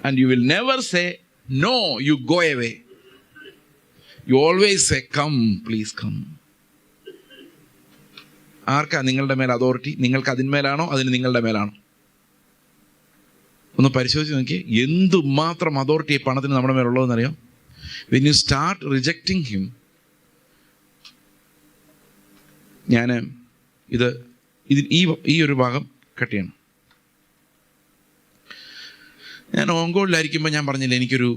And you will never say, no, you go away. You always say, come, please come. ആർക്കാ നിങ്ങളുടെ മേൽ അതോറിറ്റി? നിങ്ങൾക്ക് അതിന്മേലാണോ അതിന് നിങ്ങളുടെ മേലാണോ? ഒന്ന് പരിശോധിച്ച് നോക്കി, എന്തുമാത്രം അതോറിറ്റി പണത്തിന് നമ്മുടെ മേലുള്ളതെന്നറിയാം. When you start rejecting him. ഞാൻ ഈ ഒരു ഭാഗം കട്ട് ചെയ്യണം. ഞാൻ ഓങ്കോളിലായിരിക്കുമ്പോൾ ഞാൻ പറഞ്ഞില്ല, എനിക്കൊരു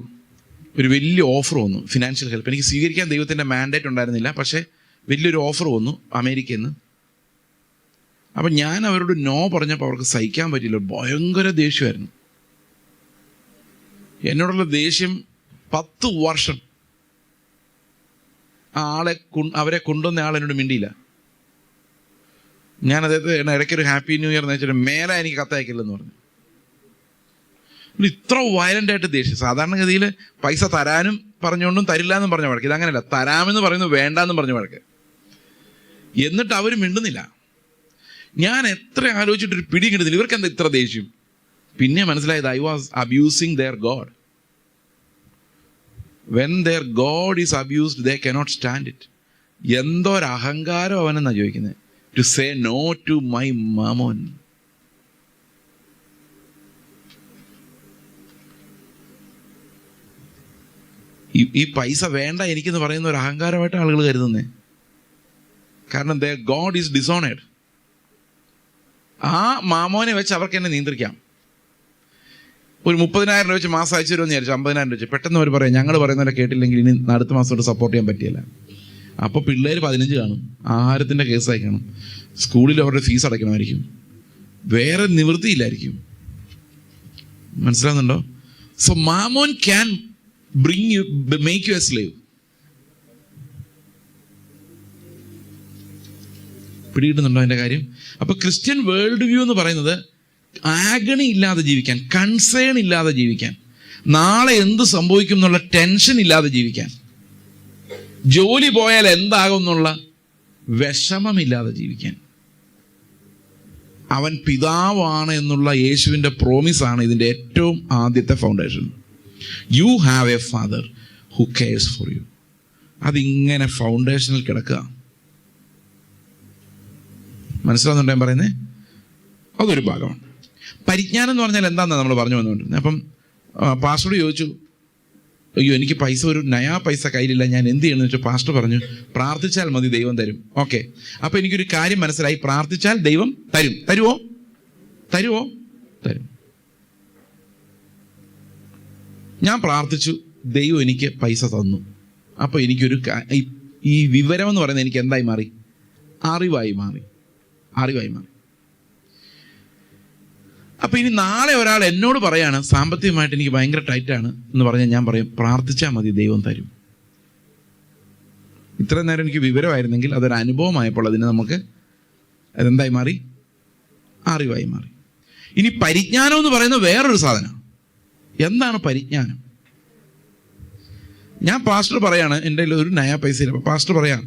വലിയ ഓഫർ വന്നു, ഫിനാൻഷ്യൽ ഹെൽപ്പ്. എനിക്ക് സ്വീകരിക്കാൻ ദൈവത്തിൻ്റെ മാൻഡേറ്റ് ഉണ്ടായിരുന്നില്ല, പക്ഷേ വലിയൊരു ഓഫർ വന്നു അമേരിക്കയിൽ നിന്ന്. അപ്പം ഞാൻ അവരോട് നോ പറഞ്ഞപ്പോൾ അവർക്ക് സഹിക്കാൻ പറ്റില്ല, ഭയങ്കര ദേഷ്യമായിരുന്നു. എന്നോടുള്ള ദേഷ്യം 10 വർഷം അവരെ കൊണ്ടുവന്ന ആൾ എന്നോട് മിണ്ടിയില്ല. ഞാൻ അദ്ദേഹത്തെ ഇടയ്ക്കൊരു ഹാപ്പി ന്യൂ ഇയർ എന്ന് വെച്ചിട്ട് മേലെ എനിക്ക് കത്തയക്കില്ലെന്ന് പറഞ്ഞു. ഇത്ര വയലൻ്റ് ആയിട്ട് ദേഷ്യം. സാധാരണഗതിയിൽ പൈസ തരാനും പറഞ്ഞുകൊണ്ടും തരില്ല എന്നും പറഞ്ഞ വഴക്ക്. ഇതങ്ങനെയല്ല, തരാമെന്ന് പറയുന്നു, വേണ്ടാന്നും പറഞ്ഞ വഴക്ക്. എന്നിട്ട് അവർ മിണ്ടുന്നില്ല. ഞാൻ എത്ര ആലോചിച്ചിട്ടൊരു പിടി കിട്ടുന്നില്ല, ഇവർക്ക് എന്താ ഇത്ര ദേഷ്യം? പിന്നെ മനസ്സിലായത്, I was abusing their God. When their God is abused, they cannot stand it. എന്തോരു അഹങ്കാരം അവനെന്നാ ചോദിക്കുന്നത്. To say no to my mammon. ഈ പൈസ വേണ്ട എനിക്കെന്ന് പറയുന്ന ഒരു അഹങ്കാരമായിട്ട് ആളുകൾ കരുതുന്നേ. കാരണം their God is dishonored. ആ മാമോനെ വെച്ച് അവർക്ക് എന്നെ നിയന്ത്രിക്കാം. ഒരു 30,000 രൂപ വെച്ച് മാസം അയച്ചു തരുമെന്ന് വിചാരിച്ചു, 50,000 രൂപ വെച്ച്. പെട്ടെന്ന് അവർ പറയാം, ഞങ്ങൾ പറയുന്നവരെ കേട്ടില്ലെങ്കിൽ ഇനി അടുത്ത മാസം തൊട്ട് സപ്പോർട്ട് ചെയ്യാൻ പറ്റില്ല. അപ്പോൾ പിള്ളേർ 15 കാണും, ആഹാരത്തിൻ്റെ കേസായി കാണും, സ്കൂളിൽ അവരുടെ ഫീസ് അടയ്ക്കണമായിരിക്കും, വേറെ നിവൃത്തിയില്ലായിരിക്കും. മനസ്സിലാകുന്നുണ്ടോ? So Mammon can make you a slave. പിടികിട്ടുന്നുണ്ടോ അതിൻ്റെ കാര്യം? അപ്പോൾ ക്രിസ്ത്യൻ വേൾഡ് വ്യൂ എന്ന് പറയുന്നത് ആഗണി ഇല്ലാതെ ജീവിക്കാൻ, കൺസേൺ ഇല്ലാതെ ജീവിക്കാൻ, നാളെ എന്ത് സംഭവിക്കും എന്നുള്ള ടെൻഷൻ ഇല്ലാതെ ജീവിക്കാൻ, ജോലി പോയാൽ എന്താകും എന്നുള്ള വിഷമമില്ലാതെ ജീവിക്കാൻ. അവൻ പിതാവാണ് എന്നുള്ള യേശുവിൻ്റെ പ്രോമിസാണ് ഇതിൻ്റെ ഏറ്റവും ആദ്യത്തെ foundation. You have A father who CARES for you. അതിങ്ങനെ ഫൗണ്ടേഷനിൽ കിടക്കുക. മനസ്സിലാവുന്നുണ്ടോ ഞാൻ പറയുന്നത്? അതൊരു ഭാഗമാണ്. പരിജ്ഞാനം എന്ന് പറഞ്ഞാൽ എന്താണെന്നാണ് നമ്മൾ പറഞ്ഞു വന്നുകൊണ്ടിരുന്നത്. അപ്പം പാസ്റ്ററോട് ചോദിച്ചു, അയ്യോ എനിക്ക് പൈസ, ഒരു നയാ പൈസ കയ്യിലില്ല, ഞാൻ എന്ത് ചെയ്യണമെന്ന് വെച്ചാൽ പാസ്റ്റർ പറഞ്ഞു, പ്രാർത്ഥിച്ചാൽ മതി, ദൈവം തരും. ഓക്കെ, അപ്പോൾ എനിക്കൊരു കാര്യം മനസ്സിലായി, പ്രാർത്ഥിച്ചാൽ ദൈവം തരും. തരുമോ? തരും. ഞാൻ പ്രാർത്ഥിച്ചു, ദൈവം എനിക്ക് പൈസ തന്നു. അപ്പോൾ എനിക്കൊരു ഈ വിവരം എന്ന് പറയുന്നത് എനിക്ക് എന്തായി മാറി? അറിവായി മാറി. അപ്പൊ ഇനി നാളെ ഒരാൾ എന്നോട് പറയാണ് സാമ്പത്തികമായിട്ട് എനിക്ക് ഭയങ്കര ടൈറ്റാണ് എന്ന് പറഞ്ഞാൽ ഞാൻ പറയും പ്രാർത്ഥിച്ചാൽ മതി, ദൈവം തരും. ഇത്രയും നേരം എനിക്ക് വിവരമായിരുന്നെങ്കിൽ അതൊരു അനുഭവമായപ്പോൾ അതിന് നമുക്ക് അതെന്തായി മാറി? അറിവായി മാറി. ഇനി പരിജ്ഞാനം എന്ന് പറയുന്നത് വേറൊരു സാധനം. എന്താണ് പരിജ്ഞാനം? ഞാൻ പാസ്റ്റർ പറയാണ്, എൻ്റെ കയ്യിൽ ഒരു നയാ പൈസ ഇല്ല. പാസ്റ്റർ പറയാം,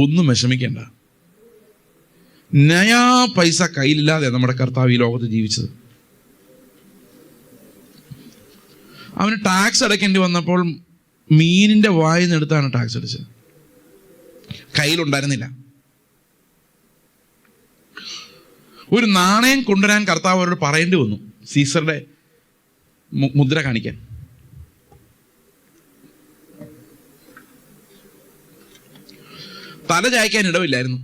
ഒന്നും വിഷമിക്കേണ്ട, നയാ പൈസ കയ്യിലില്ലാതെ നമ്മുടെ കർത്താവ് ഈ ലോകത്ത് ജീവിച്ചത്. അവന് ടാക്സ് അടയ്ക്കേണ്ടി വന്നപ്പോൾ മീനിന്റെ വായിൽ നിന്ന് എടുത്താണ് ടാക്സ് അടച്ചത്. കയ്യിലുണ്ടായിരുന്നില്ല. ഒരു നാണയം കൊണ്ടുവരാൻ കർത്താവ് അവരോട് പറയേണ്ടി വന്നു, സീസറുടെ മുദ്ര കാണിക്കാൻ. തല ചായ്ക്കാൻ ഇടവില്ലായിരുന്നു.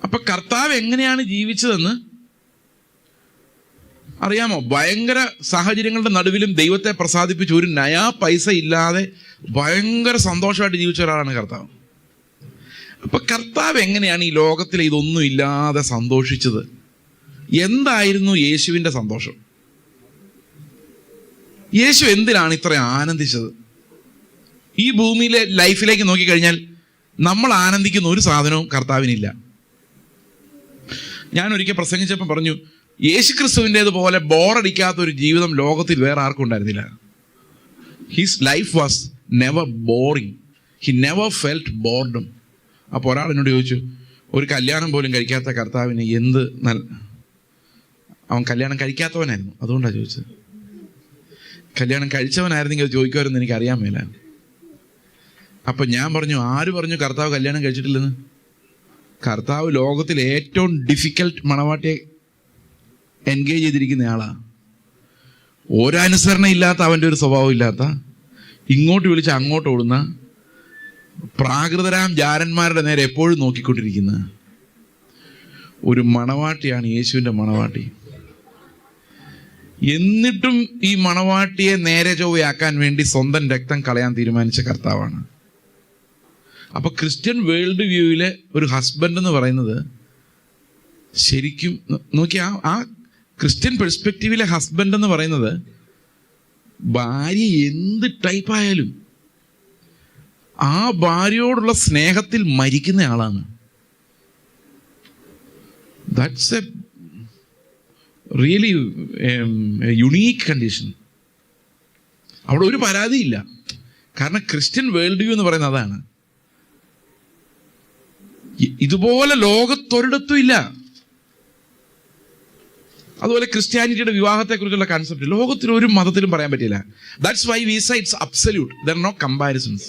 അപ്പൊ കർത്താവ് എങ്ങനെയാണ് ജീവിച്ചതെന്ന് അറിയാമോ? ഭയങ്കര സാഹചര്യങ്ങളുടെ നടുവിലും ദൈവത്തെ പ്രസാദിപ്പിച്ച് ഒരു നയാ പൈസ ഇല്ലാതെ ഭയങ്കര സന്തോഷമായിട്ട് ജീവിച്ച ഒരാളാണ് കർത്താവ്. അപ്പൊ കർത്താവ് എങ്ങനെയാണ് ഈ ലോകത്തിൽ ഇതൊന്നും ഇല്ലാതെ സന്തോഷിച്ചത്? എന്തായിരുന്നു യേശുവിൻ്റെ സന്തോഷം? യേശു എന്തിനാണ് ഇത്ര ആനന്ദിച്ചത്? ഈ ഭൂമിയിലെ ലൈഫിലേക്ക് നോക്കിക്കഴിഞ്ഞാൽ നമ്മൾ ആനന്ദിക്കുന്ന ഒരു സാധനവും കർത്താവിനില്ല. ഞാൻ ഒരിക്കൽ പ്രസംഗിച്ചപ്പോൾ പറഞ്ഞു, യേശുക്രിസ്തുവിൻ്റെതുപോലെ ബോറടിക്കാത്ത ഒരു ജീവിതം ലോകത്തിൽ വേറെ ആർക്കും ഉണ്ടായിരുന്നില്ല. His life was never boring. He never felt boredom. അപ്പോൾ ഒരാൾ എന്നോട് ചോദിച്ചു, ഒരു കല്യാണം പോലും കഴിക്കാത്ത കർത്താവിന് എന്ത് അവൻ കല്യാണം കഴിക്കാത്തവനായിരുന്നു, അതുകൊണ്ടാണ് ചോദിച്ചത്. കല്യാണം കഴിച്ചവനായിരുന്നെങ്കിൽ അത് ചോദിക്കുമായിരുന്നു, എനിക്കറിയാൻ മേല. അപ്പം ഞാൻ പറഞ്ഞു, ആര് പറഞ്ഞു കർത്താവ് കല്യാണം കഴിച്ചിട്ടില്ലെന്ന്? കർത്താവ് ലോകത്തിൽ ഏറ്റവും ഡിഫിക്കൽട്ട് മണവാട്ടിയെ എൻഗേജ് ചെയ്തിരിക്കുന്ന ആളാ. ഒരനുസരണ ഇല്ലാത്ത, അവൻ്റെ ഒരു സ്വഭാവം ഇല്ലാത്ത, ഇങ്ങോട്ട് വിളിച്ച് അങ്ങോട്ട് ഓടുന്ന, പ്രാകൃതരാം ജാരന്മാരുടെ നേരെ എപ്പോഴും നോക്കിക്കൊണ്ടിരിക്കുന്ന ഒരു മണവാട്ടിയാണ് യേശുവിൻ്റെ മണവാട്ടി. എന്നിട്ടും ഈ മണവാട്ടിയെ നേരെ ചൊവ്വയാക്കാൻ വേണ്ടി സ്വന്തം രക്തം കളയാൻ തീരുമാനിച്ച കർത്താവാണ്. അപ്പൊ ക്രിസ്ത്യൻ വേൾഡ് വ്യൂവിലെ ഒരു ഹസ്ബൻഡ് എന്ന് പറയുന്നത് ശരിക്കും നോക്കി, ആ ക്രിസ്ത്യൻ പെർസ്പെക്റ്റീവിലെ ഹസ്ബൻഡ് എന്ന് പറയുന്നത് ഭാര്യ എന്ത് ടൈപ്പായാലും ആ ഭാര്യയോടുള്ള സ്നേഹത്തിൽ മരിക്കുന്ന ആളാണ്. That's A really unique condition. അവിടെ ഒരു പരാതിയില്ല. കാരണം ക്രിസ്ത്യൻ വേൾഡ് വ്യൂ എന്ന് പറയുന്നത് അതാണ്. ഇതുപോലെ ലോകത്തൊരിടത്തും ഇല്ല. അതുപോലെ ക്രിസ്ത്യാനിറ്റിയുടെ വിവാഹത്തെക്കുറിച്ചുള്ള കൺസെപ്റ്റ് ലോകത്തിൽ ഒരു മതത്തിലും പറയാൻ പറ്റില്ല. That's why we say it's absolute. There are no comparisons.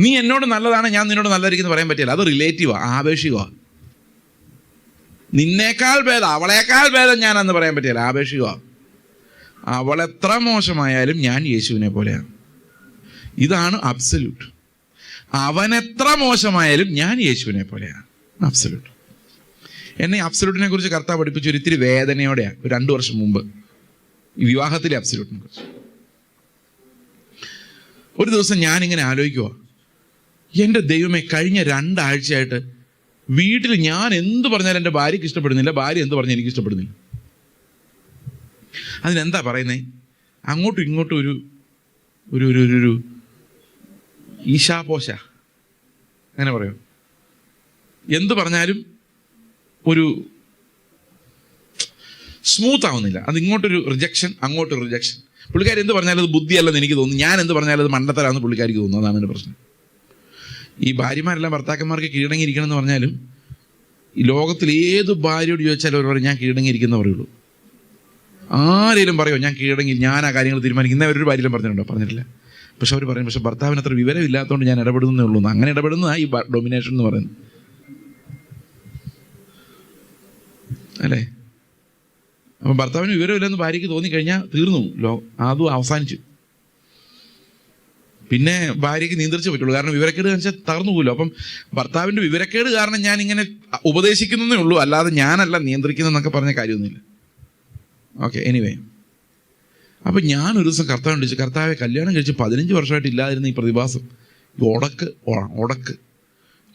നീ എന്നോട് നല്ലതാണ്, ഞാൻ നിന്നോട് നല്ലതായിരിക്കും പറയാൻ പറ്റില്ല. അത് റിലേറ്റീവാ, ആപേക്ഷികമാ. നിന്നേക്കാൾ ഭേദം, അവളേക്കാൾ ഭേദം ഞാൻ എന്ന് പറയാൻ പറ്റില്ല, ആപേക്ഷികമാ. അവളെത്ര മോശമായാലും ഞാൻ യേശുവിനെ പോലെയാണ്. ഇതാണ് അബ്സല്യൂട്ട്. അവനെത്ര മോശമായാലും ഞാൻ യേശുവിനെ പോലെയാണ്, അബ്സല്യൂട്ട്. എന്നെ അബ്സല്യൂട്ടിനെ കുറിച്ച് കർത്താവ് പഠിപ്പിച്ച ഒരു ഇത്തിരി വേദനയോടെയാണ്, ഒരു 2 വർഷം മുമ്പ്, ഈ വിവാഹത്തിലെ അബ്സല്യൂട്ടിനെ കുറിച്ച്. ഒരു ദിവസം ഞാനിങ്ങനെ ആലോചിക്കുക, എൻ്റെ ദൈവമേ, കഴിഞ്ഞ 2 ആഴ്ചയായിട്ട് വീട്ടിൽ ഞാൻ എന്ത് പറഞ്ഞാലും എൻ്റെ ഭാര്യയ്ക്ക് ഇഷ്ടപ്പെടുന്നില്ല, ഭാര്യ എന്ത് പറഞ്ഞാൽ എനിക്ക് ഇഷ്ടപ്പെടുന്നില്ല. അതിനെന്താ പറയുന്നേ? അങ്ങോട്ടും ഇങ്ങോട്ടും ഒരു ഒരു ഒരു ഒരു ഈശാപോശ, അങ്ങനെ പറയും. എന്ത് പറഞ്ഞാലും ഒരു സ്മൂത്ത് ആവുന്നില്ല. അത് ഇങ്ങോട്ടൊരു റിജക്ഷൻ, അങ്ങോട്ടൊരു റിജക്ഷൻ. പുള്ളിക്കാരി എന്ത് പറഞ്ഞാലും അത് ബുദ്ധിയല്ലെന്ന് എനിക്ക് തോന്നുന്നു, ഞാൻ എന്ത് പറഞ്ഞാലും അത് മണ്ടത്തരാണെന്ന് പുള്ളിക്കാരിക്ക് തോന്നുന്നു. അതാണ് എൻ്റെ പ്രശ്നം. ഈ ഭാര്യമാരെല്ലാം ഭർത്താക്കന്മാർക്ക് കീഴടങ്ങിയിരിക്കണം എന്ന് പറഞ്ഞാലും ഈ ലോകത്തിൽ ഏത് ഭാര്യയോട് ചോദിച്ചാലും അവർ പറയും ഞാൻ കീഴടങ്ങിയിരിക്കുന്ന പറയുള്ളൂ. ആരെങ്കിലും പറയുമോ ഞാൻ കീഴടങ്ങി, ഞാൻ ആ കാര്യങ്ങൾ തീരുമാനിക്കുന്ന അവരൊരു ഭാര്യയിലും പറഞ്ഞിട്ടുണ്ടോ? പറഞ്ഞിട്ടില്ല. പക്ഷെ അവർ പറയും, പക്ഷെ ഭർത്താവിന് അത്ര വിവരമില്ലാത്തതുകൊണ്ട് ഞാൻ ഇടപെടുന്നേ ഉള്ളൂ. അങ്ങനെ ഇടപെടുന്നതാണ് ഈ ഡൊമിനേഷൻ എന്ന് പറയുന്നത്, അല്ലേ? അപ്പം ഭർത്താവിന് വിവരമില്ലെന്ന് ഭാര്യയ്ക്ക് തോന്നിക്കഴിഞ്ഞാൽ തീർന്നു, അതും അവസാനിച്ചു. പിന്നെ ഭാര്യയ്ക്ക് നിയന്ത്രിച്ചേ പറ്റുള്ളൂ. കാരണം വിവരക്കേട് കാണിച്ചാൽ തകർന്നു പോലും. അപ്പം ഭർത്താവിൻ്റെ വിവരക്കേട് കാരണം ഞാൻ ഇങ്ങനെ ഉപദേശിക്കുന്നതേ ഉള്ളൂ, അല്ലാതെ ഞാനല്ല നിയന്ത്രിക്കുന്നതെന്നൊക്കെ പറഞ്ഞ കാര്യമൊന്നുമില്ല. Okay, anyway. അപ്പം ഞാനൊരു ദിവസം കർത്താവ് ചോദിച്ചു, കർത്താവെ, കല്യാണം കഴിച്ച് 15 വർഷമായിട്ട് ഇല്ലാതിരുന്ന ഈ പ്രതിഭാസം, ഈ ഉടക്ക്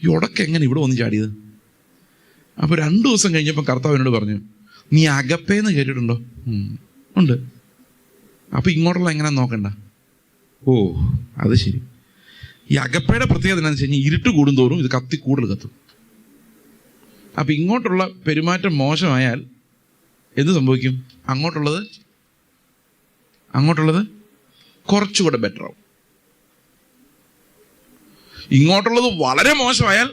ഈ ഉടക്കം എങ്ങനെ ഇവിടെ വന്ന് ചാടിയത്? അപ്പോൾ 2 ദിവസം കഴിഞ്ഞപ്പോൾ കർത്താവ് എന്നോട് പറഞ്ഞു, നീ അഗപ്പേന്ന് കേട്ടിട്ടുണ്ടോ? ഉണ്ട്. അപ്പോൾ ഇങ്ങോട്ടുള്ള എങ്ങനെ നോക്കണ്ട. ഓ അത് ശരി. ഈ അഗപ്പയുടെ പ്രത്യേകത എന്താണെന്ന് വെച്ച് കഴിഞ്ഞാൽ ഇരുട്ട് കൂടുന്തോറും ഇത് കൂടുതൽ കത്തും. അപ്പം ഇങ്ങോട്ടുള്ള പെരുമാറ്റം മോശമായാൽ എന്ത് സംഭവിക്കും? അങ്ങോട്ടുള്ളത് കുറച്ചുകൂടെ ബെറ്റർ ആവും. ഇങ്ങോട്ടുള്ളത് വളരെ മോശമായാൽ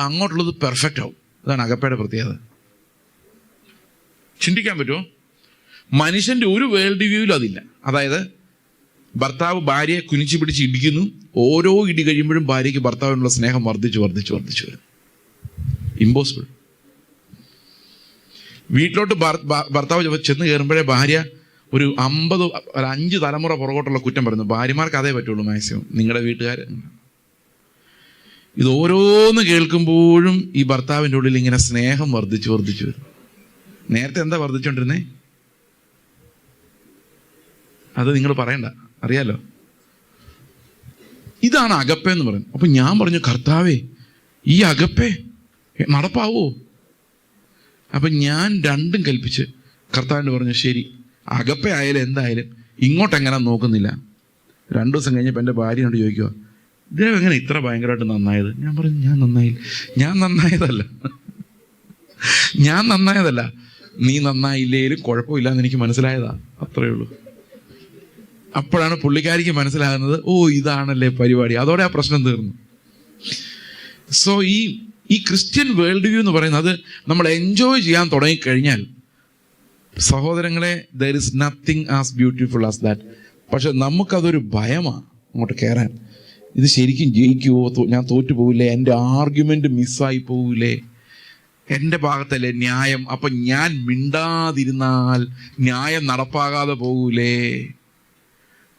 അങ്ങോട്ടുള്ളത് പെർഫെക്റ്റ് ആവും. അതാണ് അഗപ്പയുടെ പ്രത്യേകത. ചിന്തിക്കാൻ പറ്റുമോ? മനുഷ്യന്റെ ഒരു വേൾഡ് വ്യൂവിലും അതില്ല. അതായത് ഭർത്താവ് ഭാര്യയെ കുനിച്ചു പിടിച്ച് ഇടിക്കുന്നു, ഓരോ ഇടി കഴിയുമ്പോഴും ഭാര്യയ്ക്ക് ഭർത്താവിനുള്ള സ്നേഹം വർദ്ധിച്ചു വരും. ഇമ്പോസിബിൾ. വീട്ടിലോട്ട് ഭർത്താവ് ചെന്ന് കയറുമ്പോഴേ ഭാര്യ ഒരു 5 തലമുറ പുറകോട്ടുള്ള കുറ്റം പറയുന്നു. ഭാര്യമാർക്ക് അതേ പറ്റുള്ളൂ മാക്സിമം, നിങ്ങളുടെ വീട്ടുകാർ. ഇത് ഓരോന്ന് കേൾക്കുമ്പോഴും ഈ ഭർത്താവിൻ്റെ ഉള്ളിൽ ഇങ്ങനെ സ്നേഹം വർദ്ധിച്ചു വരും. നേരത്തെ എന്താ വർദ്ധിച്ചുകൊണ്ടിരുന്നേ? അത് നിങ്ങൾ പറയണ്ട, അറിയാലോ. ഇതാണ് അഗപ്പ എന്ന് പറയുന്നത്. അപ്പൊ ഞാൻ പറഞ്ഞു, കർത്താവേ, ഈ അഗപ്പേ നടപ്പാവോ? അപ്പൊ ഞാൻ രണ്ടും കൽപ്പിച്ച് കർത്താവിന് പറഞ്ഞു, ശരി, അഗപ്പ ആയാലും എന്തായാലും ഇങ്ങോട്ടെങ്ങനെ നോക്കുന്നില്ല. 2 ദിവസം കഴിഞ്ഞപ്പോൾ എൻ്റെ ഭാര്യയോട് ചോദിക്കുക, ഇദ്ദേഹം എങ്ങനെ ഇത്ര ഭയങ്കരമായിട്ട് നന്നായത്? ഞാൻ പറഞ്ഞു, ഞാൻ നന്നായതല്ല, നീ നന്നായില്ലേലും കുഴപ്പമില്ലാന്ന് എനിക്ക് മനസ്സിലായതാ, അത്രയേ ഉള്ളൂ. അപ്പോഴാണ് പുള്ളിക്കാരിക്ക് മനസ്സിലാകുന്നത്, ഓ ഇതാണല്ലേ പരിപാടി. അതോടെ ആ പ്രശ്നം തീർന്നു. സോ ഈ ക്രിസ്ത്യൻ വേൾഡ് വ്യൂ എന്ന് പറയുന്നത് അത് നമ്മൾ എൻജോയ് ചെയ്യാൻ തുടങ്ങിക്കഴിഞ്ഞാൽ, സഹോദരങ്ങളെ, there is nothing as beautiful as that. പക്ഷെ നമുക്കതൊരു ഭയമാണ് അങ്ങോട്ട് കയറാൻ. ഇത് ശരിക്കും ജയിക്കുമോ? ഞാൻ തോറ്റു പോവില്ലേ? എൻ്റെ ആർഗ്യുമെന്റ് മിസ്സായി പോവില്ലേ? എൻ്റെ ഭാഗത്തല്ലേ ന്യായം? അപ്പം ഞാൻ മിണ്ടാതിരുന്നാൽ ന്യായം നടപ്പാകാതെ പോകൂലേ?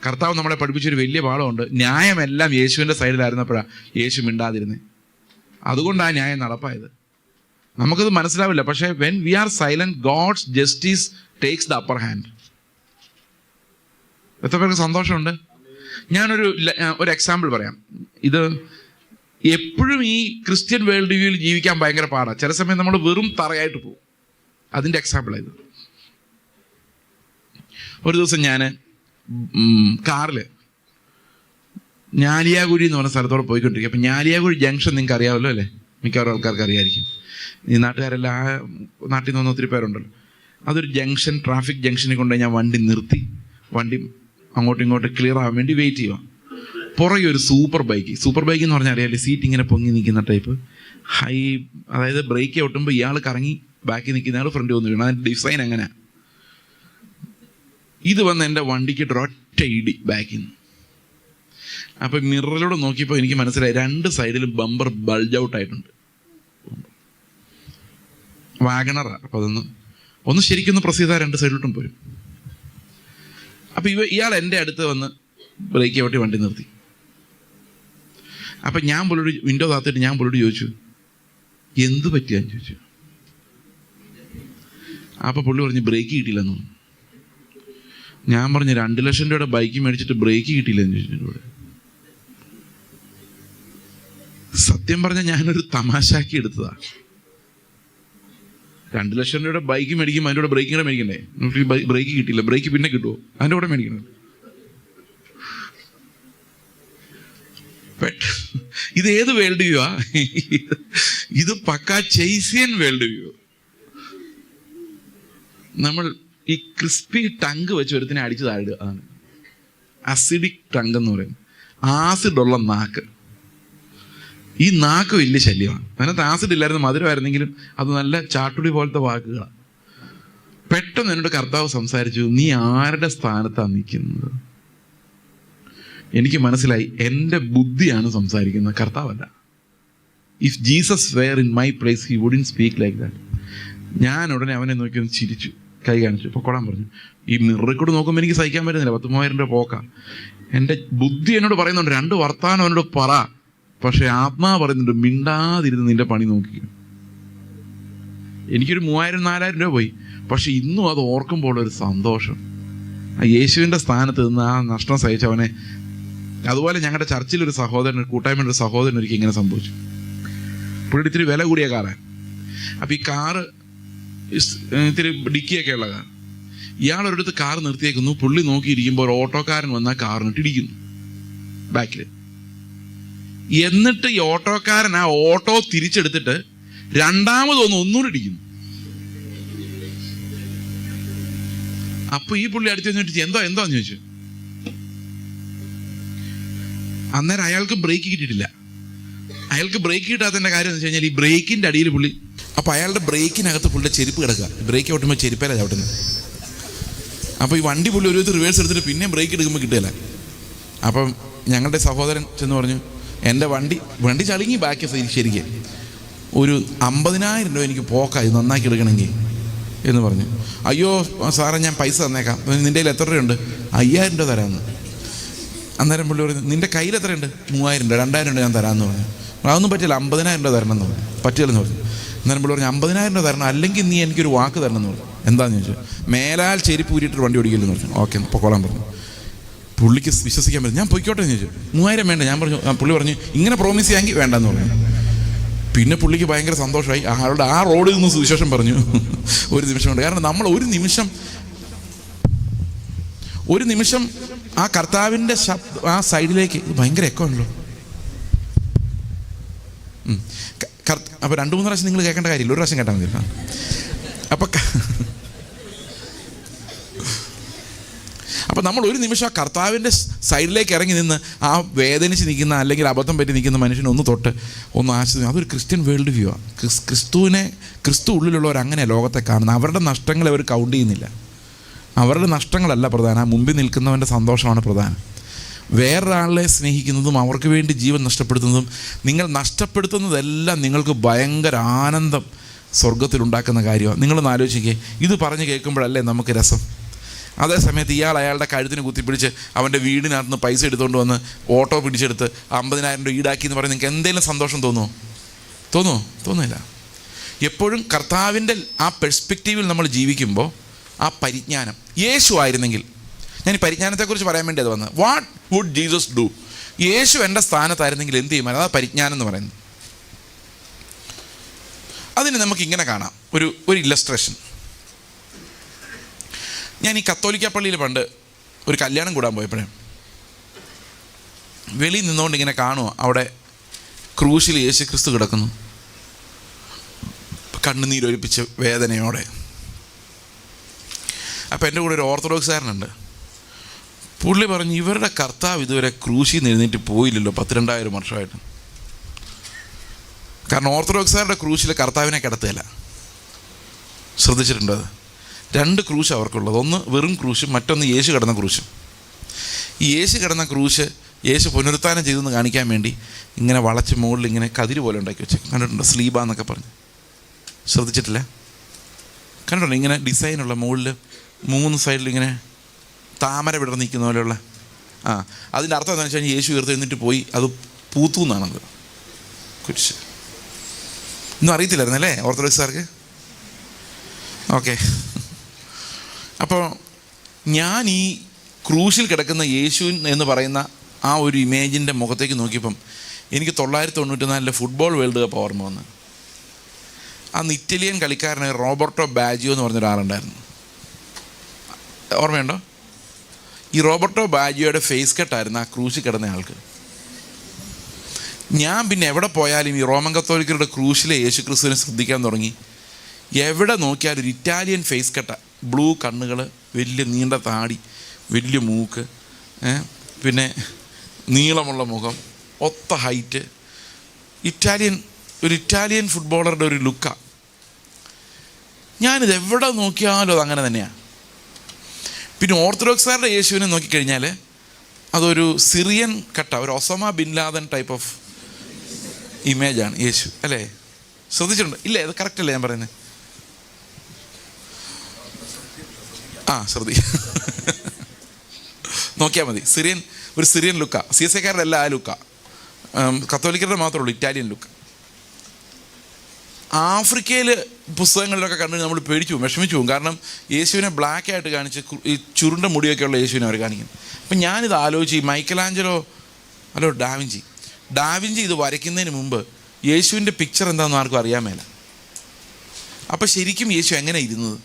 കർത്താവ് നമ്മളെ പഠിപ്പിച്ചൊരു വലിയ പാഠമുണ്ട്. ന്യായമെല്ലാം യേശുവിൻ്റെ സൈഡിലായിരുന്നപ്പോഴാണ് യേശു മിണ്ടാതിരുന്നത്. അതുകൊണ്ടാണ് ന്യായം നടപ്പായത്. നമുക്കത് മനസ്സിലാവില്ല. പക്ഷേ when we are silent, God's justice takes the upper hand. എത്ര പേർക്ക് സന്തോഷമുണ്ട്? ഞാനൊരു എക്സാമ്പിൾ പറയാം. ഇത് എപ്പോഴും ഈ ക്രിസ്ത്യൻ വേൾഡ് വ്യൂവിൽ ജീവിക്കാൻ ഭയങ്കര പാടാണ്. ചില സമയം നമ്മൾ വെറും തറയായിട്ട് പോകും. അതിൻ്റെ എക്സാമ്പിളായത്. ഒരു ദിവസം ഞാൻ കാറിൽ ഞാലിയാകുഴി എന്ന് പറഞ്ഞ സ്ഥലത്തോടെ പോയിക്കൊണ്ടിരിക്കും. അപ്പം ഞാലിയാകുഴി ജംഗ്ഷൻ നിങ്ങൾക്ക് അറിയാമല്ലോ അല്ലേ? മിക്കവാറും ആൾക്കാർക്ക് അറിയായിരിക്കും. ഈ നാട്ടുകാരെല്ലാം നാട്ടിൽ നിന്ന് ഒത്തിരി പേരുണ്ടല്ലോ. അതൊരു ജംഗ്ഷൻ, ട്രാഫിക് ജംഗ്ഷനിൽ കൊണ്ട് ഞാൻ വണ്ടി നിർത്തി. വണ്ടി അങ്ങോട്ടും ഇങ്ങോട്ടും ക്ലിയർ ആവാൻ വേണ്ടി വെയിറ്റ് ചെയ്യുക. പുറകെ ഒരു സൂപ്പർ ബൈക്ക് എന്ന് പറഞ്ഞാൽ അറിയാമല്ലേ, സീറ്റ് ഇങ്ങനെ പൊങ്ങി നിൽക്കുന്ന ടൈപ്പ്, ഹൈ. അതായത് ബ്രേക്ക് ഒട്ടുമ്പോൾ ഇയാൾ കറങ്ങി ബാക്കിൽ നിൽക്കുന്ന ആൾ ഫ്രണ്ട് വന്ന് വീണു. അതിൻ്റെ ഡിസൈൻ എങ്ങനെ. ഇത് വന്ന് എൻ്റെ വണ്ടിക്ക് ഒറ്റ ഇടി ബാക്കിൽ നിന്ന്. അപ്പം മിററിലൂടെ നോക്കിയപ്പോൾ എനിക്ക് മനസ്സിലായി 2 സൈഡിലും ബമ്പർ ബൾജ് ഔട്ട് ആയിട്ടുണ്ട്. വാഗണറാണ്. അപ്പം ഒന്ന് ശരിക്കൊന്ന് പ്രസ് ചെയ്താൽ 2 സൈഡിലോട്ടും പോരും. അപ്പം ഇയാൾ എൻ്റെ അടുത്ത് വന്ന് ബ്രേക്ക് ചവിട്ടി വണ്ടി നിർത്തി. അപ്പം ഞാൻ പുള്ളിയോട് വിൻഡോ താത്തിട്ട് ഞാൻ പുള്ളിയോട് ചോദിച്ചു, എന്ത് പറ്റിയാന്ന് ചോദിച്ചു. അപ്പം പുള്ളി പറഞ്ഞു, ബ്രേക്ക് കിട്ടിയില്ലെന്ന് പറഞ്ഞു. ഞാൻ പറഞ്ഞു, 2 ലക്ഷം രൂപയുടെ ബൈക്ക് മേടിച്ചിട്ട് ബ്രേക്ക് കിട്ടിയില്ലെന്ന് ചോദിച്ചിട്ടുണ്ട്. സത്യം പറഞ്ഞാൽ ഞാനൊരു തമാശാക്കി എടുത്തതാ. 2 ലക്ഷം രൂപയുടെ ബൈക്ക് മേടിക്കുമ്പോൾ അതിൻ്റെ കൂടെ ബ്രേക്കിനെ മേടിക്കണ്ടേ? ബ്രേക്ക് കിട്ടിയില്ല, ബ്രേക്ക് പിന്നെ കിട്ടുമോ? അതിൻ്റെ കൂടെ മേടിക്കണം. ഇത് ഏത് വേൾഡ് വ്യൂ ആ? ഇത് പക്കാ ചെയ്സിയൻ വേൾഡ് വ്യൂ. നമ്മൾ ഈ ക്രിസ്പി ടങ്ക് വെച്ച് ഒരുത്തിനെ അടിച്ചു താഴുക. അതാണ് അസിഡിക് ടങ്ക് എന്ന് പറയുന്നത്. ആസിഡുള്ള നാക്ക്. ഈ നാക്ക് വലിയ ശല്യമാണ്. അതിനകത്ത് ആസിഡ് ഇല്ലായിരുന്നു, മധുരമായിരുന്നെങ്കിലും അത് നല്ല ചാട്ടുടി പോലത്തെ വാക്കുകളാണ്. പെട്ടെന്ന് എന്നോട് കർത്താവ് സംസാരിച്ചു, നീ ആരുടെ സ്ഥാനത്താണ് നിൽക്കുന്നത്? എനിക്ക് മനസ്സിലായി, എൻ്റെ ബുദ്ധിയാണ് സംസാരിക്കുന്നത്, കർത്താവല്ല. If Jesus were in my place he wouldn't speak like that. ഞാൻ ഉടനെ അവനെ നോക്കി ഒന്ന് ചിരിച്ചു, കൈ കാണിച്ചു, പൊക്കോടാൻ പറഞ്ഞു. ഈ മിററിൽ കൂടെ നോക്കുമ്പോൾ എനിക്ക് സഹിക്കാൻ പറ്റുന്നില്ല. 10,000 രൂപ പോക്ക. എൻ്റെ ബുദ്ധി എന്നോട് പറയുന്നുണ്ട് 2 വർത്താനം അവനോട് പറ. പക്ഷെ ആത്മാവ് പറയുന്നുണ്ട്, മിണ്ടാതിരുന്ന് നിന്റെ പണി നോക്കി. എനിക്കൊരു 3,000-4,000 രൂപ പോയി. പക്ഷെ ഇന്നും അത് ഓർക്കുമ്പോൾ ഒരു സന്തോഷം. ആ യേശുവിൻ്റെ സ്ഥാനത്ത് നിന്ന് ആ നഷ്ടം സഹിച്ചവനെ. അതുപോലെ ഞങ്ങളുടെ ചർച്ചിലൊരു സഹോദരൻ, കൂട്ടായ്മയുടെ ഒരു സഹോദരൻ ഒരിക്കൽ ഇങ്ങനെ സംഭവിച്ചു. പുള്ളിയുടെ ഇത്തിരി വില കൂടിയ കാറാണ്. അപ്പം ഈ കാറ് ഇത്തിരി ഡിക്കിയൊക്കെ ഉള്ള കാർ. ഇയാളൊരിടത്ത് കാർ നിർത്തിയേക്കുന്നു. പുള്ളി നോക്കിയിരിക്കുമ്പോൾ ഒരു ഓട്ടോക്കാരൻ വന്നാൽ കാറിനിട്ട് ഇടിക്കുന്നു ബാക്കിൽ. എന്നിട്ട് ഈ ഓട്ടോക്കാരൻ ആ ഓട്ടോ തിരിച്ചെടുത്തിട്ട് രണ്ടാമതൊന്ന് ഒന്നുകൂടി ഇടിക്കുന്നു. അപ്പൊ ഈ പുള്ളി അടുത്ത് ചെന്നിട്ട് എന്താന്ന് ചോദിച്ചു. അന്നേരം അയാൾക്ക് ബ്രേക്ക് കിട്ടിയിട്ടില്ല. അയാൾക്ക് ബ്രേക്ക് കിട്ടാത്തതിന്റെ കാര്യം എന്ന് വെച്ച് കഴിഞ്ഞാൽ ഈ ബ്രേക്കിന്റെ അടിയിൽ പുള്ളി, അപ്പൊ അയാളുടെ ബ്രേക്കിനകത്ത് പുള്ളിയുടെ ചെരുപ്പ് കിടക്കുക. ബ്രേക്ക് ചവിട്ടുമ്പോൾ ചെരുപ്പേല ചവിട്ടുന്നത്. അപ്പോൾ ഈ വണ്ടി പുള്ളി ഒരു റിവേഴ്സ് എടുത്തിട്ട് പിന്നെ ബ്രേക്ക് എടുക്കുമ്പോൾ കിട്ടുകയില്ല. അപ്പം ഞങ്ങളുടെ സഹോദരൻ ചെന്ന് പറഞ്ഞു, എൻ്റെ വണ്ടി ചളുങ്ങി ബാക്കി ശരിക്കും ഒരു 50,000 രൂപ എനിക്ക് പോക്കായി നന്നാക്കി എടുക്കണമെങ്കിൽ എന്ന് പറഞ്ഞു. അയ്യോ സാറേ ഞാൻ പൈസ തന്നേക്കാം. നിൻ്റെ കയ്യിൽ എത്ര രൂപയുണ്ട്? 5,000 രൂപ തരാമെന്ന്. അന്നേരം പുള്ളി പറഞ്ഞു, നിൻ്റെ കയ്യിൽ എത്രയുണ്ട്? 3,000 രൂപ, 2,000 രൂപ ഞാൻ തരാമെന്ന് പറഞ്ഞു. അതൊന്നും പറ്റില്ല, 50,000 രൂപ തരണം എന്ന് പറഞ്ഞു. പറ്റില്ലെന്ന് പറഞ്ഞു. അന്നേരം പുള്ളി പറഞ്ഞു, 50,000 രൂപ തരണം, അല്ലെങ്കിൽ നീ എനിക്കൊരു വാക്ക് തരണം എന്ന് പറഞ്ഞു. എന്താണെന്ന് ചോദിച്ചു. മേലാൽ ചെരുപ്പ് ഊരിയിട്ട് വണ്ടി ഓടിക്കില്ലെന്ന് പറഞ്ഞു. ഓക്കെ പൊക്കോളാൻ പറഞ്ഞു. പുള്ളിക്ക് വിശ്വസിക്കാൻ പറ്റും. ഞാൻ പൊയ്ക്കോട്ടെ എന്ന് ചോദിച്ചു. 3,000 വേണ്ട. ഞാൻ പറഞ്ഞു, പുള്ളി പറഞ്ഞു ഇങ്ങനെ പ്രോമിസ് ചെയ്യാമെങ്കിൽ വേണ്ടെന്ന് പറഞ്ഞു. പിന്നെ പുള്ളിക്ക് ഭയങ്കര സന്തോഷമായി. ആളുടെ ആ റോഡിൽ നിന്ന് സുവിശേഷം പറഞ്ഞു ഒരു നിമിഷം കൊണ്ട്. കാരണം നമ്മൾ ഒരു നിമിഷം ആ കർത്താവിൻ്റെ ആ സൈഡിലേക്ക്, ഭയങ്കര എക്കോ ഉണ്ടല്ലോ. അപ്പോൾ 2-3 പ്രാവശ്യം നിങ്ങൾ കേൾക്കേണ്ട കാര്യമില്ല, ഒരു പ്രാവശ്യം കേട്ടാൽ മതി. അപ്പം നമ്മൾ ഒരു നിമിഷം ആ കർത്താവിൻ്റെ സൈഡിലേക്ക് ഇറങ്ങി നിന്ന് ആ വേദനിച്ച് നിൽക്കുന്ന അല്ലെങ്കിൽ അബദ്ധം പറ്റി നിൽക്കുന്ന മനുഷ്യനെ ഒന്ന് തൊട്ട് ഒന്ന് ആശ്രയിക്കും. അതൊരു ക്രിസ്ത്യൻ വേൾഡ് വ്യൂ ആണ്. ക്രിസ്തു ഉള്ളിലുള്ളവർ അങ്ങനെയാണ് ലോകത്തെ കാണുന്നത്. അവരുടെ നഷ്ടങ്ങളെ അവർ കൗണ്ട് ചെയ്യുന്നില്ല. അവരുടെ നഷ്ടങ്ങളല്ല പ്രധാനം, മുമ്പിൽ നിൽക്കുന്നവൻ്റെ സന്തോഷമാണ് പ്രധാനം. വേറൊരാളെ സ്നേഹിക്കുന്നതും അവർക്ക് വേണ്ടി ജീവൻ നഷ്ടപ്പെടുത്തുന്നതും, നിങ്ങൾ നഷ്ടപ്പെടുത്തുന്നതെല്ലാം നിങ്ങൾക്ക് ഭയങ്കര ആനന്ദം സ്വർഗത്തിലുണ്ടാക്കുന്ന കാര്യമാണ്. നിങ്ങളൊന്ന് ആലോചിക്കുക. ഇത് പറഞ്ഞ് കേൾക്കുമ്പോഴല്ലേ നമുക്ക് രസം. അതേ സമയത്ത് ഇയാൾ അയാളുടെ കഴുത്തിന് കുത്തിപ്പിടിച്ച് അവൻ്റെ വീടിനകത്ത് നിന്ന് പൈസ എടുത്തുകൊണ്ട് വന്ന് ഓട്ടോ പിടിച്ചെടുത്ത് 50,000 രൂപ ഈടാക്കി എന്ന് പറഞ്ഞ് നിങ്ങൾക്ക് എന്തെങ്കിലും സന്തോഷം തോന്നുന്നില്ല. എപ്പോഴും കർത്താവിൻ്റെ ആ പെർസ്പെക്റ്റീവിൽ നമ്മൾ ജീവിക്കുമ്പോൾ ആ പരിജ്ഞാനം, യേശു ആയിരുന്നെങ്കിൽ, ഞാൻ ഈ പരിജ്ഞാനത്തെക്കുറിച്ച് പറയാൻ വേണ്ടി അത് വന്നത്. What would Jesus do? Yesu എൻ്റെ സ്ഥാനത്തായിരുന്നെങ്കിൽ എന്ത് ചെയ്യുമായിരുന്നു? അതാ പരിജ്ഞാനം എന്ന് പറയുന്നത്. അതിന് നമുക്കിങ്ങനെ കാണാം ഒരു ഇല്ലസ്ട്രേഷൻ. ഞാൻ ഈ കത്തോലിക്ക പള്ളിയിൽ പണ്ട് ഒരു കല്യാണം കൂടാൻ പോയപ്പോഴേ വെളിയിൽ നിന്നുകൊണ്ട് ഇങ്ങനെ കാണുക, അവിടെ ക്രൂശിൽ യേശു ക്രിസ്തു കിടക്കുന്നു, കണ്ണുനീരൊലിപ്പിച്ച് വേദനയോടെ. അപ്പോൾ എൻ്റെ കൂടെ ഒരു ഓർത്തഡോക്സുകാരനുണ്ട്. പുള്ളി പറഞ്ഞു, ഇവരുടെ കർത്താവ് ഇതുവരെ ക്രൂശിൽ നിന്ന് എഴുന്നേറ്റ് പോയില്ലല്ലോ 10,000-2,000 വർഷമായിട്ട്. കാരണം ഓർത്തഡോക്സുകാരുടെ ക്രൂശിൽ കർത്താവിനെ കിടത്തുകയില്ല. ശ്രദ്ധിച്ചിട്ടുണ്ടോ? അത് 2 ക്രൂശ് അവർക്കുള്ളത്. ഒന്ന് വെറും ക്രൂശും, മറ്റൊന്ന് യേശു കിടന്ന ക്രൂശും. ഈ യേശു കിടന്ന ക്രൂശ് യേശു പുനരുത്ഥാനം ചെയ്തെന്ന് കാണിക്കാൻ വേണ്ടി ഇങ്ങനെ വളച്ച് മുകളിൽ ഇങ്ങനെ കതിര് പോലെ ഉണ്ടാക്കി വെച്ച് കണ്ടിട്ടുണ്ടോ? സ്ലീബ എന്നൊക്കെ പറഞ്ഞ്. ശ്രദ്ധിച്ചിട്ടില്ല? കണ്ടിട്ടുണ്ടോ? ഇങ്ങനെ ഡിസൈനുള്ള മുകളിൽ 3 സൈഡിൽ ഇങ്ങനെ താമര വിടർന്ന് നിൽക്കുന്ന പോലെയുള്ള. അതിൻ്റെ അർത്ഥം എന്താണെന്ന് വെച്ച് കഴിഞ്ഞാൽ യേശു ഉയർത്തെഴുന്നിട്ട് പോയി, അത് പൂത്തു എന്നാണത്. കുരിശ് ഒന്നും അറിയത്തില്ലായിരുന്നല്ലേ ഓർത്തഡോക്സുകാർക്ക്? ഓക്കെ. അപ്പോൾ ഞാൻ ഈ ക്രൂശിൽ കിടക്കുന്ന യേശു എന്ന് പറയുന്ന ആ ഒരു ഇമേജിൻ്റെ മുഖത്തേക്ക് നോക്കിയപ്പം എനിക്ക് 1994 ഫുട്ബോൾ വേൾഡ് കപ്പ് ഓർമ്മ വന്ന്. അന്ന് ഇറ്റാലിയൻ കളിക്കാരന് റോബർട്ടോ ബാജിയോ എന്ന് പറഞ്ഞൊരാളുണ്ടായിരുന്നു. ഓർമ്മയുണ്ടോ? ഈ റോബർട്ടോ ബാജിയോയുടെ ഫേസ് കട്ടായിരുന്നു ആ ക്രൂശിൽ കിടന്ന ആൾക്ക്. ഞാൻ പിന്നെ എവിടെ പോയാലും ഈ റോമൻ കത്തോലിക്കരുടെ ക്രൂശിലെ യേശു ക്രിസ്തുവിനെ ശ്രദ്ധിക്കാൻ തുടങ്ങി. എവിടെ നോക്കിയാലും ഒരു ഇറ്റാലിയൻ ഫേസ് കട്ട, ബ്ലൂ കണ്ണുകൾ, വലിയ നീണ്ട താടി, വലിയ മൂക്ക്, പിന്നെ നീളമുള്ള മുഖം, ഒത്ത ഹൈറ്റ്, ഒരു ഇറ്റാലിയൻ ഫുട്ബോളറുടെ ഒരു ലുക്കാണ്. ഞാനിത് എവിടെ നോക്കിയാലും അത് അങ്ങനെ തന്നെയാണ്. പിന്നെ ഓർത്തഡോക്സുകാരുടെ യേശുവിനെ നോക്കിക്കഴിഞ്ഞാൽ അതൊരു സിറിയൻ കട്ട, ഒരു Osama bin Laden type of ഇമേജാണ് യേശു, അല്ലേ? ശ്രദ്ധിച്ചിട്ടുണ്ട് ഇല്ലേ? അത് കറക്റ്റ് അല്ലേ ഞാൻ പറയുന്നത്? ശ്രദ്ധി നോക്കിയാൽ മതി. ഒരു സിറിയൻ ലുക്ക. CSAക്കാരുടെ അല്ല ആ ലുക്ക, കത്തോലിക്കരുടെ മാത്രമേ ഉള്ളൂ ഇറ്റാലിയൻ ലുക്ക്. ആഫ്രിക്കയിൽ പുസ്തകങ്ങളിലൊക്കെ കണ്ടു നമ്മൾ പേടിച്ചു പോകും, വിഷമിച്ചു പോകും. കാരണം യേശുവിനെ ബ്ലാക്ക് ആയിട്ട് കാണിച്ച് ഈ ചുരുണ്ട മുടിയൊക്കെ ഉള്ള യേശുവിനെ അവർ കാണിക്കുന്നത്. അപ്പം ഞാനിത് ആലോചിച്ച്, ഈ മൈക്കലാഞ്ചലോ ഡാവിഞ്ചി ഇത് വരയ്ക്കുന്നതിന് മുമ്പ് യേശുവിൻ്റെ പിക്ചർ എന്താണെന്ന് ആർക്കും അറിയാൻ മേല. അപ്പം ശരിക്കും യേശു എങ്ങനെ ഇരുന്നത്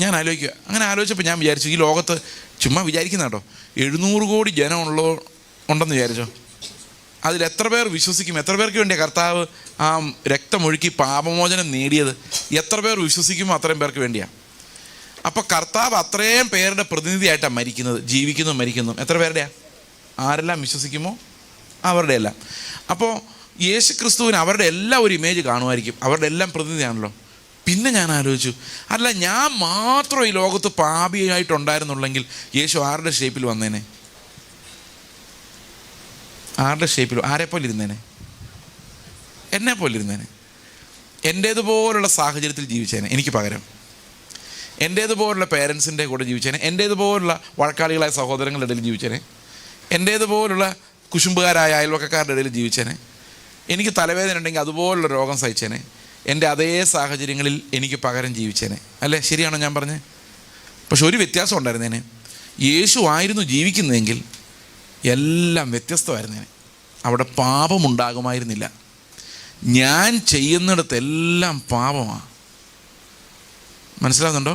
ഞാൻ ആലോചിക്കുക. അങ്ങനെ ആലോചിച്ചപ്പോൾ ഞാൻ വിചാരിച്ചു, ഈ ലോകത്ത് ചുമ്മാ വിചാരിക്കുന്ന കേട്ടോ, 700 കോടി ജനം ഉണ്ടെന്ന് വിചാരിച്ചോ. അതിൽ എത്ര പേർ വിശ്വസിക്കും? എത്ര പേർക്ക് വേണ്ടിയാണ് കർത്താവ് ആ രക്തമൊഴുക്കി പാപമോചനം നേടിയത്? എത്ര പേർ വിശ്വസിക്കുമോ അത്രയും പേർക്ക് വേണ്ടിയാണ്. അപ്പോൾ കർത്താവ് അത്രയും പേരുടെ പ്രതിനിധിയായിട്ടാണ് മരിക്കുന്നത്, ജീവിക്കുന്നു, മരിക്കുന്നു. എത്ര പേരുടെയാണ്? ആരെല്ലാം വിശ്വസിക്കുമോ അവരുടെ എല്ലാം. അപ്പോൾ യേശു ക്രിസ്തുവിന് അവരുടെ എല്ലാം ഒരു ഇമേജ് കാണുമായിരിക്കും, അവരുടെ എല്ലാം പ്രതിനിധിയാണല്ലോ. പിന്നെ ഞാൻ ആലോചിച്ചു, അല്ല ഞാൻ മാത്രം ഈ ലോകത്ത് പാപിയായിട്ടുണ്ടായിരുന്നുള്ളെങ്കിൽ യേശു ആരുടെ ഷേപ്പിൽ വന്നേനെ? ആരുടെ ഷേപ്പിൽ? ആരെപ്പോലെ ഇരുന്നേനെ? എന്നെ പോലെ ഇരുന്നേനെ. എൻ്റേതുപോലുള്ള സാഹചര്യത്തിൽ ജീവിച്ചേനെ എനിക്ക് പകരം. എൻ്റേതുപോലുള്ള പേരൻസിൻ്റെ കൂടെ ജീവിച്ചേനെ. എൻ്റേതുപോലുള്ള വഴക്കാളികളായ സഹോദരങ്ങളുടെ ഇടയിൽ ജീവിച്ചേനെ. എൻ്റേതുപോലുള്ള കുശുമ്പുകാരായ അയൽവക്കക്കാരുടെ ഇടയിൽ ജീവിച്ചേനെ. എനിക്ക് തലവേദന ഉണ്ടെങ്കിൽ അതുപോലുള്ള രോഗം സഹിച്ചേനെ. എൻ്റെ അതേ സാഹചര്യങ്ങളിൽ എനിക്ക് പകരം ജീവിച്ചേനെ. അല്ലേ? ശരിയാണോ ഞാൻ പറഞ്ഞത്? പക്ഷെ ഒരു വ്യത്യാസം ഉണ്ടായിരുന്നേനെ. യേശു ആയിരുന്നു ജീവിക്കുന്നതെങ്കിൽ എല്ലാം വ്യത്യസ്തമായിരുന്നേനെ. അവിടെ പാപമുണ്ടാകുമായിരുന്നില്ല. ഞാൻ ചെയ്യുന്നിടത്തെല്ലാം പാപമാണ്. മനസ്സിലാകുന്നുണ്ടോ?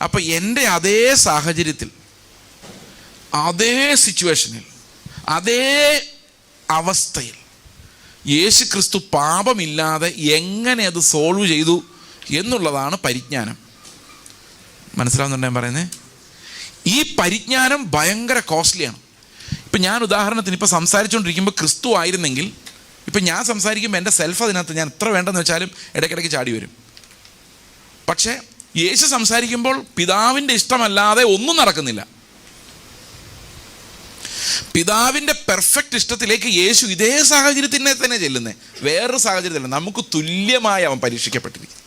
അപ്പം എൻ്റെ അതേ സാഹചര്യത്തിൽ, അതേ സിറ്റുവേഷനിൽ, അതേ അവസ്ഥയിൽ യേശു ക്രിസ്തു പാപമില്ലാതെ എങ്ങനെ അത് സോൾവ് ചെയ്തു എന്നുള്ളതാണ് പരിജ്ഞാനം. മനസ്സിലാവുന്നുണ്ടോ ഞാൻ പറയുന്നത്? ഈ പരിജ്ഞാനം ഭയങ്കര കോസ്റ്റ്ലിയാണ്. ഇപ്പം ഞാൻ ഉദാഹരണത്തിന് ഇപ്പോൾ സംസാരിച്ചുകൊണ്ടിരിക്കുമ്പോൾ ക്രിസ്തു ആയിരുന്നെങ്കിൽ, ഇപ്പം ഞാൻ സംസാരിക്കുമ്പോൾ എൻ്റെ സെൽഫ് അതിനകത്ത് ഞാൻ എത്ര വേണ്ടെന്ന് വെച്ചാലും ഇടയ്ക്കിടയ്ക്ക് ചാടി വരും. പക്ഷേ യേശു സംസാരിക്കുമ്പോൾ പിതാവിൻ്റെ ഇഷ്ടമല്ലാതെ ഒന്നും നടക്കുന്നില്ല. പിതാവിൻ്റെ പെർഫെക്റ്റ് ഇഷ്ടത്തിലേക്ക് യേശു ഇതേ സാഹചര്യത്തിനെ തന്നെ ചെല്ലുന്നത്. വേറൊരു സാഹചര്യത്തില്ല, നമുക്ക് തുല്യമായി അവൻ പരീക്ഷിക്കപ്പെട്ടിരിക്കും.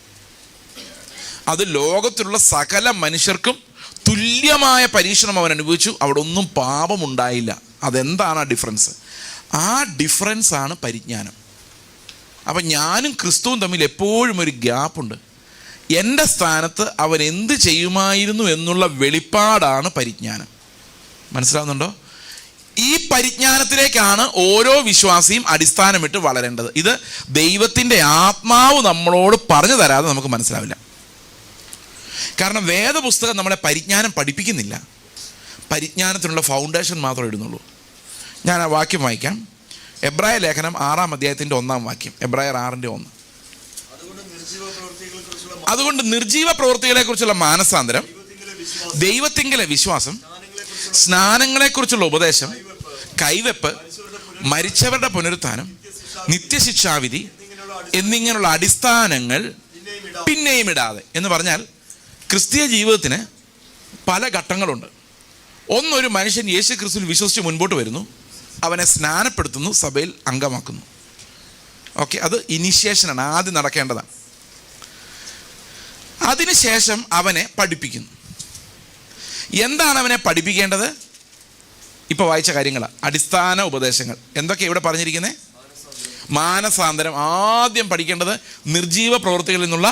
അത് ലോകത്തിലുള്ള സകല മനുഷ്യർക്കും തുല്യമായ പരീക്ഷണം അവൻ അനുഭവിച്ചു. അവിടെ ഒന്നും പാപമുണ്ടായില്ല. അതെന്താണ് ആ ഡിഫറൻസ്? ആ ഡിഫറൻസാണ് പരിജ്ഞാനം. അപ്പം ഞാനും ക്രിസ്തുവും തമ്മിൽ എപ്പോഴും ഒരു ഗ്യാപ്പുണ്ട്. എൻ്റെ സ്ഥാനത്ത് അവൻ എന്ത് ചെയ്യുമായിരുന്നു എന്നുള്ള വെളിപ്പാടാണ് പരിജ്ഞാനം. മനസ്സിലാവുന്നുണ്ടോ? ഈ പരിജ്ഞാനത്തിലേക്കാണ് ഓരോ വിശ്വാസിയും അടിസ്ഥാനമിട്ട് വളരേണ്ടത്. ഇത് ദൈവത്തിൻ്റെ ആത്മാവ് നമ്മളോട് പറഞ്ഞു തരാതെ നമുക്ക് മനസ്സിലാവില്ല. കാരണം വേദപുസ്തകം നമ്മളെ പരിജ്ഞാനം പഠിപ്പിക്കുന്നില്ല, പരിജ്ഞാനത്തിനുള്ള ഫൗണ്ടേഷൻ മാത്രമേ ഇടുന്നുള്ളൂ. ഞാൻ ആ വാക്യം വായിക്കാം. എബ്രായ ലേഖനം 6-ാം അധ്യായത്തിൻ്റെ 1-ാം വാക്യം. എബ്രായർ 6:1. അതുകൊണ്ട് നിർജീവ പ്രവൃത്തികളെക്കുറിച്ചുള്ള മാനസാന്തരം, ദൈവത്തിങ്കലെ വിശ്വാസം, സ്നാനങ്ങളെക്കുറിച്ചുള്ള ഉപദേശം, കൈവെപ്പ്, മരിച്ചവരുടെ പുനരുത്ഥാനം, നിത്യശിക്ഷാവിധി എന്നിങ്ങനെയുള്ള അടിസ്ഥാനങ്ങൾ പിന്നെയും ഇടാതെ. എന്ന് പറഞ്ഞാൽ ക്രിസ്തീയ ജീവിതത്തിന് പല ഘട്ടങ്ങളുണ്ട്. ഒന്നൊരു മനുഷ്യൻ യേശു ക്രിസ്തുവിൽ വിശ്വസിച്ച് മുൻപോട്ട് വരുന്നു, അവനെ സ്നാനപ്പെടുത്തുന്നു, സഭയിൽ അംഗമാക്കുന്നു. ഓക്കെ, അത് ഇനിഷ്യേഷനാണ്, ആദ്യം നടക്കേണ്ടതാണ്. അതിനുശേഷം അവനെ പഠിപ്പിക്കുന്നു. എന്താണ് അവനെ പഠിപ്പിക്കേണ്ടത്? ഇപ്പോൾ വായിച്ച കാര്യങ്ങളാണ് അടിസ്ഥാന ഉപദേശങ്ങൾ. എന്തൊക്കെയാണ് ഇവിടെ പറഞ്ഞിരിക്കുന്നത്? മാനസാന്തരം. ആദ്യം പഠിക്കേണ്ടത് നിർജീവ പ്രവൃത്തികളിൽ നിന്നുള്ള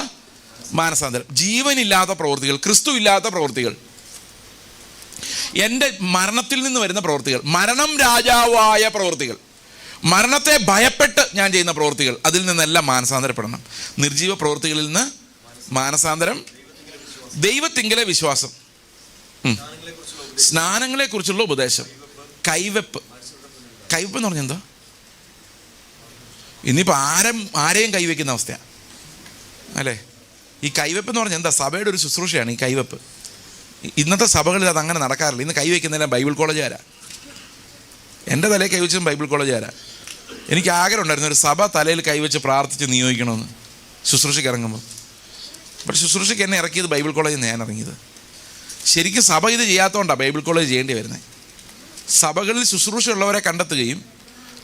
മാനസാന്തരം. ജീവനില്ലാത്ത പ്രവൃത്തികൾ, ക്രിസ്തു ഇല്ലാത്ത പ്രവൃത്തികൾ, എൻ്റെ മരണത്തിൽ നിന്ന് വരുന്ന പ്രവൃത്തികൾ, മരണം രാജാവായ പ്രവൃത്തികൾ, മരണത്തെ ഭയപ്പെട്ട് ഞാൻ ചെയ്യുന്ന പ്രവൃത്തികൾ, അതിൽ നിന്നെല്ലാം മാനസാന്തരപ്പെടണം. നിർജീവ പ്രവൃത്തികളിൽ നിന്ന് മാനസാന്തരം, ദൈവത്തിങ്കലെ വിശ്വാസം, സ്നാനങ്ങളെക്കുറിച്ചുള്ള ഉപദേശം, കൈവെപ്പ്. കൈവെപ്പ് എന്ന് പറഞ്ഞാൽ എന്താ? ഇന്നിപ്പോൾ ആരെയും കൈവയ്ക്കുന്ന അവസ്ഥയാണ് അല്ലേ? ഈ കൈവെപ്പ് എന്ന് പറഞ്ഞാൽ എന്താ? സഭയുടെ ഒരു ശുശ്രൂഷയാണ് ഈ കൈവെപ്പ്. ഇന്നത്തെ സഭകളിൽ അത് അങ്ങനെ നടക്കാറില്ല. ഇന്ന് കൈവയ്ക്കുന്നതെല്ലാം ബൈബിൾ കോളേജുകാരാ. എൻ്റെ തലയിൽ കൈവച്ചതും ബൈബിൾ കോളേജുകാരാ. എനിക്ക് ആഗ്രഹം ഉണ്ടായിരുന്നു ഒരു സഭ തലയിൽ കൈവച്ച് പ്രാർത്ഥിച്ച് നിയോഗിക്കണമെന്ന് ശുശ്രൂഷയ്ക്ക് ഇറങ്ങുമ്പോൾ. പക്ഷെ ശുശ്രൂഷയ്ക്ക് എന്നെ ഇറക്കിയത് ബൈബിൾ കോളേജിൽ നിന്ന് ഞാൻ ഇറങ്ങിയത്. ശരിക്കും സഭ ഇത് ചെയ്യാത്തതുകൊണ്ടാണ് ബൈബിൾ കോളേജ് ചെയ്യേണ്ടി വരുന്നത്. സഭകളിൽ ശുശ്രൂഷയുള്ളവരെ കണ്ടെത്തുകയും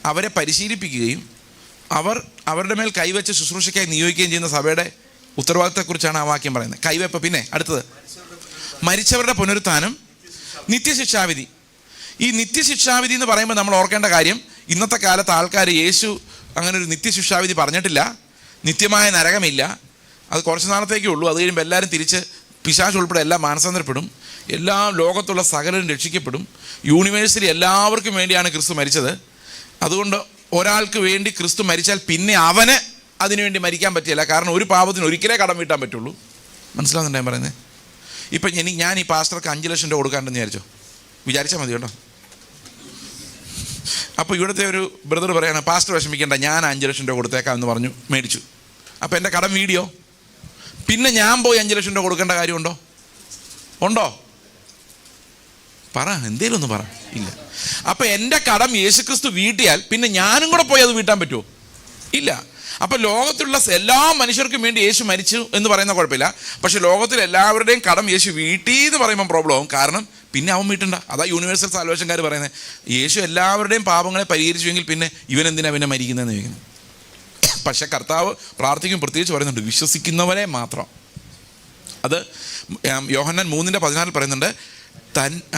അവരെ പരിശീലിപ്പിക്കുകയും അവരുടെ മേൽ കൈവച്ച് ശുശ്രൂഷയ്ക്കായി നിയോഗിക്കുകയും ചെയ്യുന്ന സഭയുടെ ഉത്തരവാദിത്തത്തെക്കുറിച്ചാണ് ആ വാക്യം പറയുന്നത്. കൈവെപ്പ്. പിന്നെ അടുത്തത് മരിച്ചവരുടെ പുനരുത്ഥാനം, നിത്യശിക്ഷാവിധി. ഈ നിത്യശിക്ഷാവിധി എന്ന് പറയുമ്പോൾ നമ്മൾ ഓർക്കേണ്ട കാര്യം, ഇന്നത്തെ കാലത്ത് ആൾക്കാർ യേശു അങ്ങനെ ഒരു നിത്യശിക്ഷാവിധി പറഞ്ഞിട്ടില്ല. നിത്യമായ നരകമില്ല, അത് കുറച്ച് നാളത്തേക്കേ ഉള്ളൂ. അത് കഴിയുമ്പോൾ എല്ലാവരും തിരിച്ച് പിശാച് ഉൾപ്പെടെ എല്ലാം മാനസാന്തരപ്പെടും, എല്ലാ ലോകത്തുള്ള സകലരും രക്ഷിക്കപ്പെടും. യൂണിവേഴ്സിറ്റി എല്ലാവർക്കും വേണ്ടിയാണ് ക്രിസ്തു മരിച്ചത്. അതുകൊണ്ട് ഒരാൾക്ക് വേണ്ടി ക്രിസ്തു മരിച്ചാൽ പിന്നെ അവന് അതിനുവേണ്ടി മരിക്കാൻ പറ്റില്ല. കാരണം ഒരു പാപത്തിന് ഒരിക്കലേ കടം വീട്ടാൻ പറ്റുള്ളൂ. മനസ്സിലാവുന്നുണ്ടോ ഞാൻ പറയുന്നത്? ഇപ്പം ഞാൻ ഈ പാസ്റ്റർക്ക് 5 ലക്ഷം രൂപ കൊടുക്കാണ്ടെന്ന് വിചാരിച്ചാൽ മതി കേട്ടോ. അപ്പോൾ ഇവിടുത്തെ ഒരു ബ്രദർ പറയാണ്, പാസ്റ്റർ വിഷമിക്കേണ്ട, ഞാൻ 5 ലക്ഷം രൂപ കൊടുത്തേക്കാം എന്ന് പറഞ്ഞു, മേടിച്ചു. അപ്പോൾ എൻ്റെ കടം വീഡിയോ, പിന്നെ ഞാൻ പോയി 5 ലക്ഷം രൂപ കൊടുക്കേണ്ട കാര്യമുണ്ടോ? ഉണ്ടോ? പറ, എന്തേലും ഒന്ന് പറ. ഇല്ല. അപ്പം എൻ്റെ കടം യേശുക്രിസ്തു വീട്ടിയാൽ പിന്നെ ഞാനും കൂടെ പോയി അത് വീട്ടാൻ പറ്റുമോ? ഇല്ല. അപ്പം ലോകത്തിലുള്ള എല്ലാ മനുഷ്യർക്കും വേണ്ടി യേശു മരിച്ചു എന്ന് പറയുന്ന കുഴപ്പമില്ല. പക്ഷെ ലോകത്തിൽ എല്ലാവരുടെയും കടം യേശു വീട്ടി എന്ന് പറയുമ്പോൾ പ്രോബ്ലം ആവും. കാരണം പിന്നെ അവൻ വീട്ടണ്ട. അതാ യൂണിവേഴ്സൽ സാൽവേഷൻകാർ പറയുന്നത്, യേശു എല്ലാവരുടെയും പാപങ്ങളെ പരിഹരിച്ചുവെങ്കിൽ പിന്നെ ഇവനെന്തിനാ പിന്നെ മരിക്കുന്നതെന്ന് ചോദിക്കുന്നത്. പക്ഷെ കർത്താവ് പ്രാർത്ഥിക്കും, പ്രത്യേകിച്ച് പറയുന്നുണ്ട്, വിശ്വസിക്കുന്നവരെ മാത്രം. അത് യോഹന്നാൻ 3:16 പറയുന്നുണ്ട്,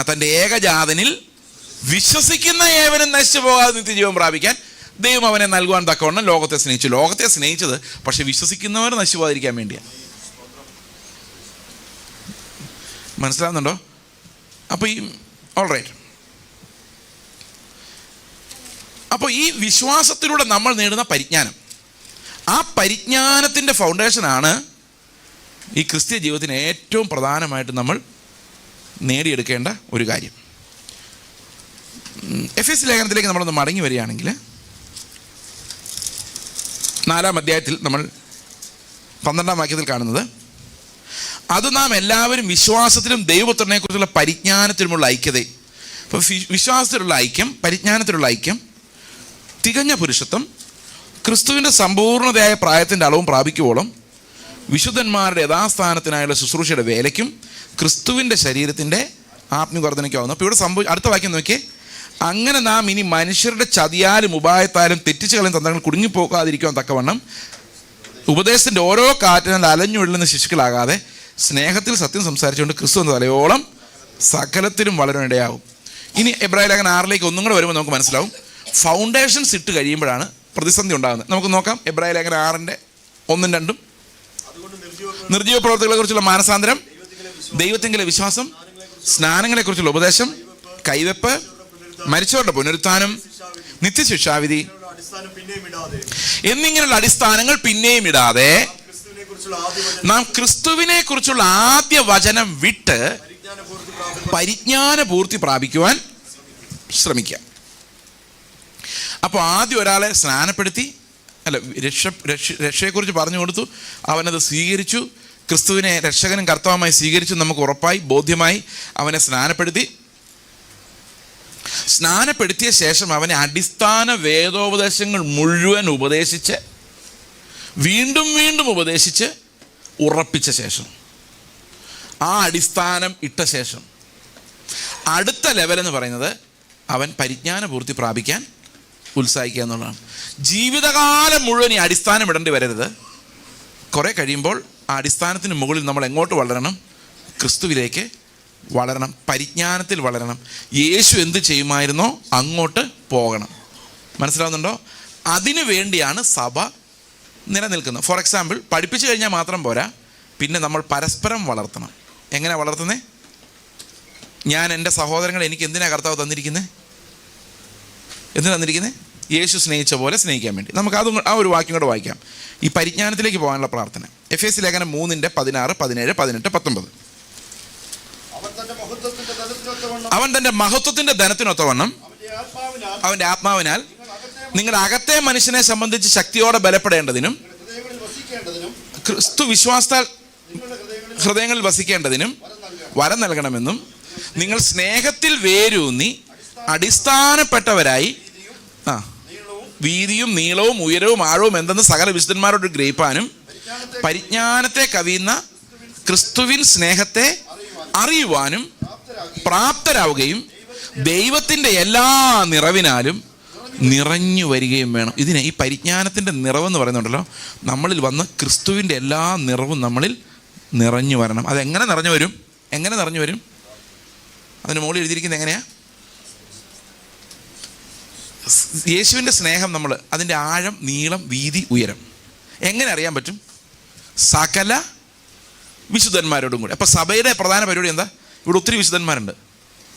തൻ്റെ ഏകജാതനിൽ വിശ്വസിക്കുന്ന ഏവനും നശിച്ചു പോകാതെ നിത്യജീവൻ പ്രാപിക്കാൻ ദൈവം അവനെ നൽകുവാൻ തക്കവണ്ണം ലോകത്തെ സ്നേഹിച്ചു. ലോകത്തെ സ്നേഹിച്ചത് പക്ഷെ വിശ്വസിക്കുന്നവർ നശിച്ചു പോകാതിരിക്കാൻ വേണ്ടിയാണ്. മനസ്സിലാവുന്നുണ്ടോ? അപ്പോൾ ഓൾറൈറ്റ്. അപ്പോൾ ഈ വിശ്വാസത്തിലൂടെ നമ്മൾ നേടുന്ന പരിജ്ഞാനം, ആ പരിജ്ഞാനത്തിൻ്റെ ഫൗണ്ടേഷനാണ് ഈ ക്രിസ്തീയ ജീവിതത്തിന് ഏറ്റവും പ്രധാനമായിട്ട് നമ്മൾ നേടിയെടുക്കേണ്ട ഒരു കാര്യം. എഫെസ്യ ലേഖനത്തിലേക്ക് നമ്മളൊന്ന് മടങ്ങി വരികയാണെങ്കിൽ 4-ാം അധ്യായത്തിൽ നമ്മൾ 12-ാം വാക്യത്തിൽ കാണുന്നത്, അത് നാം എല്ലാവരും വിശ്വാസത്തിലും ദൈവപുത്രനെക്കുറിച്ചുള്ള പരിജ്ഞാനത്തിലുമുള്ള ഐക്യത. അപ്പോൾ വിശ്വാസത്തിലുള്ള ഐക്യം, പരിജ്ഞാനത്തിലുള്ള ഐക്യം, തികഞ്ഞ പുരുഷത്വം, ക്രിസ്തുവിൻ്റെ സമ്പൂർണ്ണതയായ പ്രായത്തിൻ്റെ അളവും പ്രാപിക്കുവോളം വിശുദ്ധന്മാരുടെ യഥാസ്ഥാനത്തിനായുള്ള ശുശ്രൂഷയുടെ വേലയ്ക്കും ക്രിസ്തുവിൻ്റെ ശരീരത്തിൻ്റെ ആത്മീയവർദ്ധനയ്ക്കാവുന്നു. അപ്പോൾ ഇവിടെ അടുത്ത വാക്യം നോക്കിയേ, അങ്ങനെ നാം ഇനി മനുഷ്യരുടെ ചതിയാലും ഉപായത്താലും തെറ്റിച്ച് കളയും തന്ത്രങ്ങൾ കുടുങ്ങിപ്പോകാതിരിക്കുവാൻ തക്കവണ്ണം ഉപദേശത്തിൻ്റെ ഓരോ കാറ്റിനാൽ അലഞ്ഞുകൊള്ളുന്ന ശിശുക്കളാകാതെ സ്നേഹത്തിൽ സത്യം സംസാരിച്ചുകൊണ്ട് ക്രിസ്തു എന്ന തലയോളം സകലത്തിലും വളരാനിടയാകും. ഇനി എബ്രായ ലേഖനം 6 ഒന്നും കൂടെ വരുമ്പോൾ നമുക്ക് മനസ്സിലാവും, ഫൗണ്ടേഷൻസ് ഇട്ട് കഴിയുമ്പോഴാണ് പ്രതിസന്ധി ഉണ്ടാകുന്നത്. നമുക്ക് നോക്കാം എബ്രായ ലേഖനം 6:1-2. നിർജ്ജീവ പ്രവർത്തികളെ കുറിച്ചുള്ള മാനസാന്തരം, ദൈവത്തിങ്കലെ വിശ്വാസം, സ്നാനങ്ങളെക്കുറിച്ചുള്ള ഉപദേശം, കൈവെപ്പ്, മരിച്ചവരുടെ പുനരുത്ഥാനം, നിത്യശിക്ഷാവിധി എന്നിങ്ങനെയുള്ള അടിസ്ഥാനങ്ങൾ പിന്നെയും ഇടാതെ നാം ക്രിസ്തുവിനെ കുറിച്ചുള്ള ആദ്യ വചനം വിട്ട് പരിജ്ഞാന പൂർത്തി പ്രാപിക്കുവാൻ ശ്രമിക്കുക. അപ്പോൾ ആദ്യം ഒരാളെ സ്നാനപ്പെടുത്തി, രക്ഷയെക്കുറിച്ച് പറഞ്ഞു കൊടുത്തു, അവനത് സ്വീകരിച്ചു, ക്രിസ്തുവിനെ രക്ഷകനും കർത്താവുമായി സ്വീകരിച്ചു, നമുക്ക് ഉറപ്പായി ബോധ്യമായി. അവനെ സ്നാനപ്പെടുത്തിയ ശേഷം അവനെ അടിസ്ഥാന വേദോപദേശങ്ങൾ മുഴുവൻ ഉപദേശിച്ച് വീണ്ടും വീണ്ടും ഉപദേശിച്ച് ഉറപ്പിച്ച ശേഷം, ആ അടിസ്ഥാനം ഇട്ട ശേഷം അടുത്ത ലെവലെന്ന് പറയുന്നത് അവൻ പരിജ്ഞാന പൂർത്തി പ്രാപിക്കാൻ ഉത്സാഹിക്കുക എന്നുള്ളതാണ്. ജീവിതകാലം മുഴുവൻ ഈ അടിസ്ഥാനം ഇടേണ്ടി വരരുത്. കുറേ കഴിയുമ്പോൾ ആ അടിസ്ഥാനത്തിന് മുകളിൽ നമ്മൾ എങ്ങോട്ട് വളരണം? ക്രിസ്തുവിലേക്ക് വളരണം, പരിജ്ഞാനത്തിൽ വളരണം. യേശു എന്ത് ചെയ്യുമായിരുന്നോ അങ്ങോട്ട് പോകണം. മനസ്സിലാവുന്നുണ്ടോ? അതിനു വേണ്ടിയാണ് സഭ നിലനിൽക്കുന്നത്. ഫോർ എക്സാമ്പിൾ, പഠിപ്പിച്ചു കഴിഞ്ഞാൽ മാത്രം പോരാ, പിന്നെ നമ്മൾ പരസ്പരം വളർത്തണം. എങ്ങനെ വളർത്തുന്നേ? ഞാൻ എൻ്റെ സഹോദരങ്ങളെ എനിക്ക് എന്തിനാണ് കർത്താവ് തന്നിരിക്കുന്നത്? എന്തിനാ തന്നിരിക്കുന്നത്? യേശു സ്നേഹിച്ച പോലെ സ്നേഹിക്കാൻ വേണ്ടി. നമുക്ക് ആ ഒരു വാക്യം കൂടെ വായിക്കാം, ഈ പരിജ്ഞാനത്തിലേക്ക് പോകാനുള്ള പ്രാർത്ഥന. എഫെസ്യ ലേഖനം 3:16, 17, 18, 19. അവൻ തൻ്റെ മഹത്വത്തിൻ്റെ ധനത്തിനൊത്തവണ്ണം അവൻ്റെ ആത്മാവിനാൽ നിങ്ങളുടെ അകത്തെ മനുഷ്യനെ സംബന്ധിച്ച് ശക്തിയോടെ ബലപ്പെടേണ്ടതിനും ക്രിസ്തു വിശ്വാസത്താൽ ഹൃദയങ്ങളിൽ വസിക്കേണ്ടതിനും വരം നൽകണമെന്നും നിങ്ങൾ സ്നേഹത്തിൽ വേരൂന്നി അടിസ്ഥാനപ്പെട്ടവരായി വീതിയും നീളവും ഉയരവും ആഴവും എന്തെന്ന് സകല വിശുദ്ധന്മാരോട് ഗ്രഹിപ്പാനും പരിജ്ഞാനത്തെ കവിയുന്ന ക്രിസ്തുവിൻ സ്നേഹത്തെ അറിയുവാനും പ്രാപ്തരാവുകയും ദൈവത്തിൻ്റെ എല്ലാ നിറവിനാലും നിറഞ്ഞു വരികയും വേണം. ഇതിനെ ഈ പരിജ്ഞാനത്തിൻ്റെ നിറവെന്ന് പറയുന്നുണ്ടല്ലോ, നമ്മളിൽ വന്ന് ക്രിസ്തുവിൻ്റെ എല്ലാ നിറവും നമ്മളിൽ നിറഞ്ഞു വരണം. അതെങ്ങനെ നിറഞ്ഞു വരും? അതിന് മുകളിൽ എഴുതിയിരിക്കുന്നത് എങ്ങനെയാ? യേശുവിൻ്റെ സ്നേഹം നമ്മൾ അതിൻ്റെ ആഴം, നീളം, വീതി, ഉയരം എങ്ങനെ അറിയാൻ പറ്റും? സകല വിശുദ്ധന്മാരോടും കൂടി. അപ്പോൾ സഭയുടെ പ്രധാന പരിപാടി എന്താ? ഇവിടെ ഒത്തിരി വിശുദ്ധന്മാരുണ്ട്.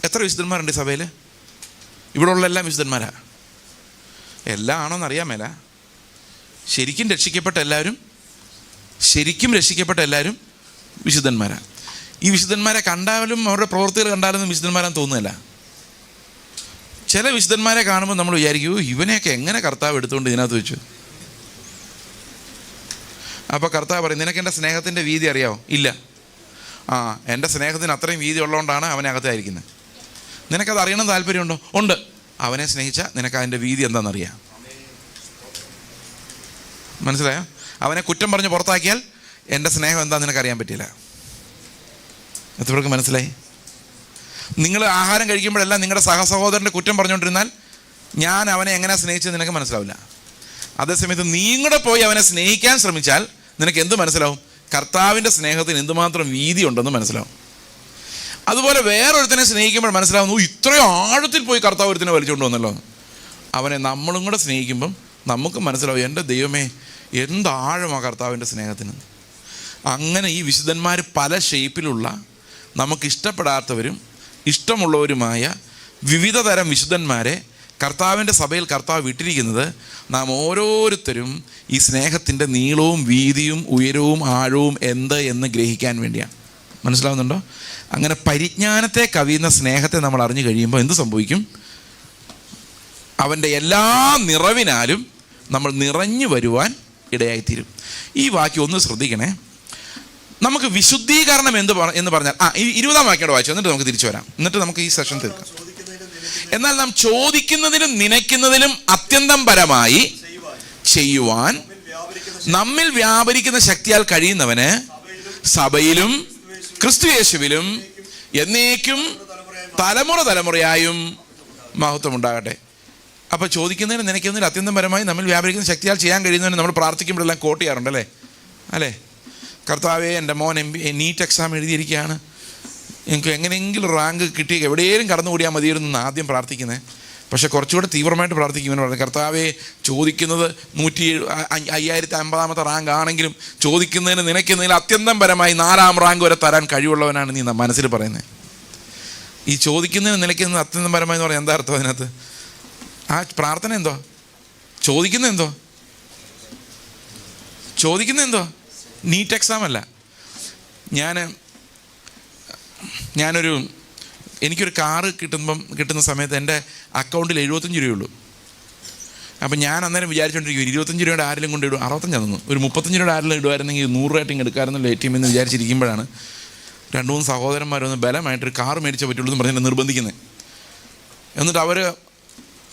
എത്ര വിശുദ്ധന്മാരുണ്ട് ഈ സഭയിൽ? ഇവിടെ ഉള്ള എല്ലാം വിശുദ്ധന്മാരാ. എല്ലാം ആണോന്ന് അറിയാൻ മേല. ശരിക്കും രക്ഷിക്കപ്പെട്ട എല്ലാവരും വിശുദ്ധന്മാരാണ്. ഈ വിശുദ്ധന്മാരെ കണ്ടാലും അവരുടെ പ്രവൃത്തികൾ കണ്ടാലൊന്നും വിശുദ്ധന്മാരാന്ന് തോന്നുന്നില്ല. ചില വിശുദ്ധന്മാരെ കാണുമ്പോൾ നമ്മൾ വിചാരിക്കൂ, ഇവനെയൊക്കെ എങ്ങനെ കർത്താവ് എടുത്തുകൊണ്ട് ഇതിനകത്ത് വെച്ചു. അപ്പോൾ കർത്താവ് പറയും, നിനക്ക് എൻ്റെ സ്നേഹത്തിൻ്റെ വീതി അറിയാമോ? ഇല്ല. എൻ്റെ സ്നേഹത്തിന് അത്രയും വീതി ഉള്ളതുകൊണ്ടാണ് അവനകത്തായിരിക്കുന്നത്. നിനക്കത് അറിയണം താല്പര്യമുണ്ടോ? ഉണ്ട്. അവനെ സ്നേഹിച്ചാൽ നിനക്ക് അതിൻ്റെ വീതി എന്താണെന്നറിയാം. മനസ്സിലായോ? അവനെ കുറ്റം പറഞ്ഞ് പുറത്താക്കിയാൽ എൻ്റെ സ്നേഹം എന്താണെന്ന് നിനക്കറിയാൻ പറ്റില്ല. എത്ര പേർക്ക് മനസ്സിലായി? നിങ്ങൾ ആഹാരം കഴിക്കുമ്പോഴെല്ലാം നിങ്ങളുടെ സഹസഹോദരൻ്റെ കുറ്റം പറഞ്ഞുകൊണ്ടിരുന്നാൽ ഞാൻ അവനെ എങ്ങനെ സ്നേഹിച്ചത് നിനക്ക് മനസ്സിലാവില്ല. അതേസമയത്ത് നീ കൂടെ പോയി അവനെ സ്നേഹിക്കാൻ ശ്രമിച്ചാൽ നിനക്ക് എന്ത് മനസ്സിലാവും? കർത്താവിൻ്റെ സ്നേഹത്തിന് എന്തുമാത്രം വീതി ഉണ്ടെന്ന് മനസ്സിലാവും. അതുപോലെ വേറൊരുത്തനെ സ്നേഹിക്കുമ്പോൾ മനസ്സിലാവുന്നു, ഇത്രയും ആഴത്തിൽ പോയി കർത്താവ് ഒരുത്തിനെ വലിച്ചുകൊണ്ട് വന്നല്ലോ. അവനെ നമ്മളും കൂടെ സ്നേഹിക്കുമ്പം നമുക്ക് മനസ്സിലാവും, എൻ്റെ ദൈവമേ എന്താഴമാണ് കർത്താവിൻ്റെ സ്നേഹത്തിന്. അങ്ങനെ ഈ വിശുദ്ധന്മാർ പല ഷേപ്പിലുള്ള നമുക്കിഷ്ടപ്പെടാത്തവരും ഇഷ്ടമുള്ളവരുമായ വിവിധ തരം വിശുദ്ധന്മാരെ കർത്താവിൻ്റെ സഭയിൽ കർത്താവ് വിട്ടിരിക്കുന്നത് നാം ഓരോരുത്തരും ഈ സ്നേഹത്തിൻ്റെ നീളവും വീതിയും ഉയരവും ആഴവും എന്ത് എന്ന് ഗ്രഹിക്കാൻ വേണ്ടിയാണ്. മനസ്സിലാവുന്നുണ്ടോ? അങ്ങനെ പരിജ്ഞാനത്തെ കവിയുന്ന സ്നേഹത്തെ നമ്മൾ അറിഞ്ഞു കഴിയുമ്പോൾ എന്ത് സംഭവിക്കും? അവൻ്റെ എല്ലാ നിറവിനാലും നമ്മൾ നിറഞ്ഞു വരുവാൻ ഇടയായിത്തീരും. ഈ വാക്യം ഒന്ന് ശ്രദ്ധിക്കണേ. നമുക്ക് വിശുദ്ധീകരണം എന്ന് പറഞ്ഞാൽ ഈ 20-ാം വാക്യോടെ വായിച്ചു, എന്നിട്ട് നമുക്ക് തിരിച്ചു വരാം. എന്നിട്ട് നമുക്ക് ഈ സെഷൻ തീർക്കാം. എന്നാൽ നാം ചോദിക്കുന്നതിലും നനയ്ക്കുന്നതിലും അത്യന്തം പരമായി ചെയ്യുവാൻ നമ്മിൽ വ്യാപരിക്കുന്ന ശക്തിയാൽ കഴിയുന്നവന് സഭയിലും ക്രിസ്തുയേശുവിലും എന്നേക്കും തലമുറയായും മഹത്വം ഉണ്ടാകട്ടെ. അപ്പോൾ ചോദിക്കുന്നതിന് നനയ്ക്കുന്നതിന് അത്യന്തം പരമായി നമ്മിൽ വ്യാപരിക്കുന്ന ശക്തിയാൽ ചെയ്യാൻ കഴിയുന്നതിന് നമ്മൾ പ്രാർത്ഥിക്കുമ്പോഴെല്ലാം കോട്ട് ചെയ്യാറുണ്ടല്ലേ? അല്ലേ? കർത്താവേ, എൻ്റെ മോൻ നീറ്റ് എക്സാം എഴുതിയിരിക്കുകയാണ്, എനിക്ക് എങ്ങനെയെങ്കിലും റാങ്ക് കിട്ടി എവിടെയെങ്കിലും കടന്നുകൂടിയാൽ മതിയായിരുന്നു ആദ്യം പ്രാർത്ഥിക്കുന്നത്. പക്ഷേ കുറച്ചുകൂടെ തീവ്രമായിട്ട് പ്രാർത്ഥിക്കുമെന്ന് പറഞ്ഞു, കർത്താവെ ചോദിക്കുന്നത് 5050 റാങ്ക് ആണെങ്കിലും ചോദിക്കുന്നതിന് നനയ്ക്കുന്നതിന് അത്യന്തം പരമായി 4-ാം റാങ്ക് വരെ തരാൻ കഴിവുള്ളവനാണ് നീ മനസ്സിൽ പറയുന്നത്. ഈ ചോദിക്കുന്നതിന് നിലയ്ക്കുന്നത് അത്യന്തം പരമായി എന്ന് പറഞ്ഞാൽ എന്താ അർത്ഥം അതിനകത്ത്? ആ പ്രാർത്ഥന എന്തോ? ചോദിക്കുന്നത് എന്തോ? നീറ്റ് എക്സാം അല്ല. എനിക്കൊരു കാറ് കിട്ടുന്ന സമയത്ത് എൻ്റെ അക്കൗണ്ടിൽ 75 രൂപയുള്ളൂ. അപ്പം ഞാൻ അന്നേരം വിചാരിച്ചുകൊണ്ടിരിക്കും, 25 രൂപയുടെ ആരെങ്കിലും കൊണ്ട് ഇടും. 65 തന്നു. ഒരു 35 രൂപയുടെ ആരെങ്കിലും ഇടുമായിരുന്നെങ്കിൽ 100 റേറ്റിംഗ് എടുക്കാമായിരുന്നല്ലോ ATM എന്ന് വിചാരിച്ചിരിക്കുമ്പോഴാണ് 2-3 സഹോദരന്മാരൊന്ന് ബലമായിട്ടൊരു കാറ് മേടിച്ചേ പറ്റുള്ളൂ എന്ന് പറഞ്ഞ് എന്നെ നിർബന്ധിക്കുന്നത്. എന്നിട്ട് അവർ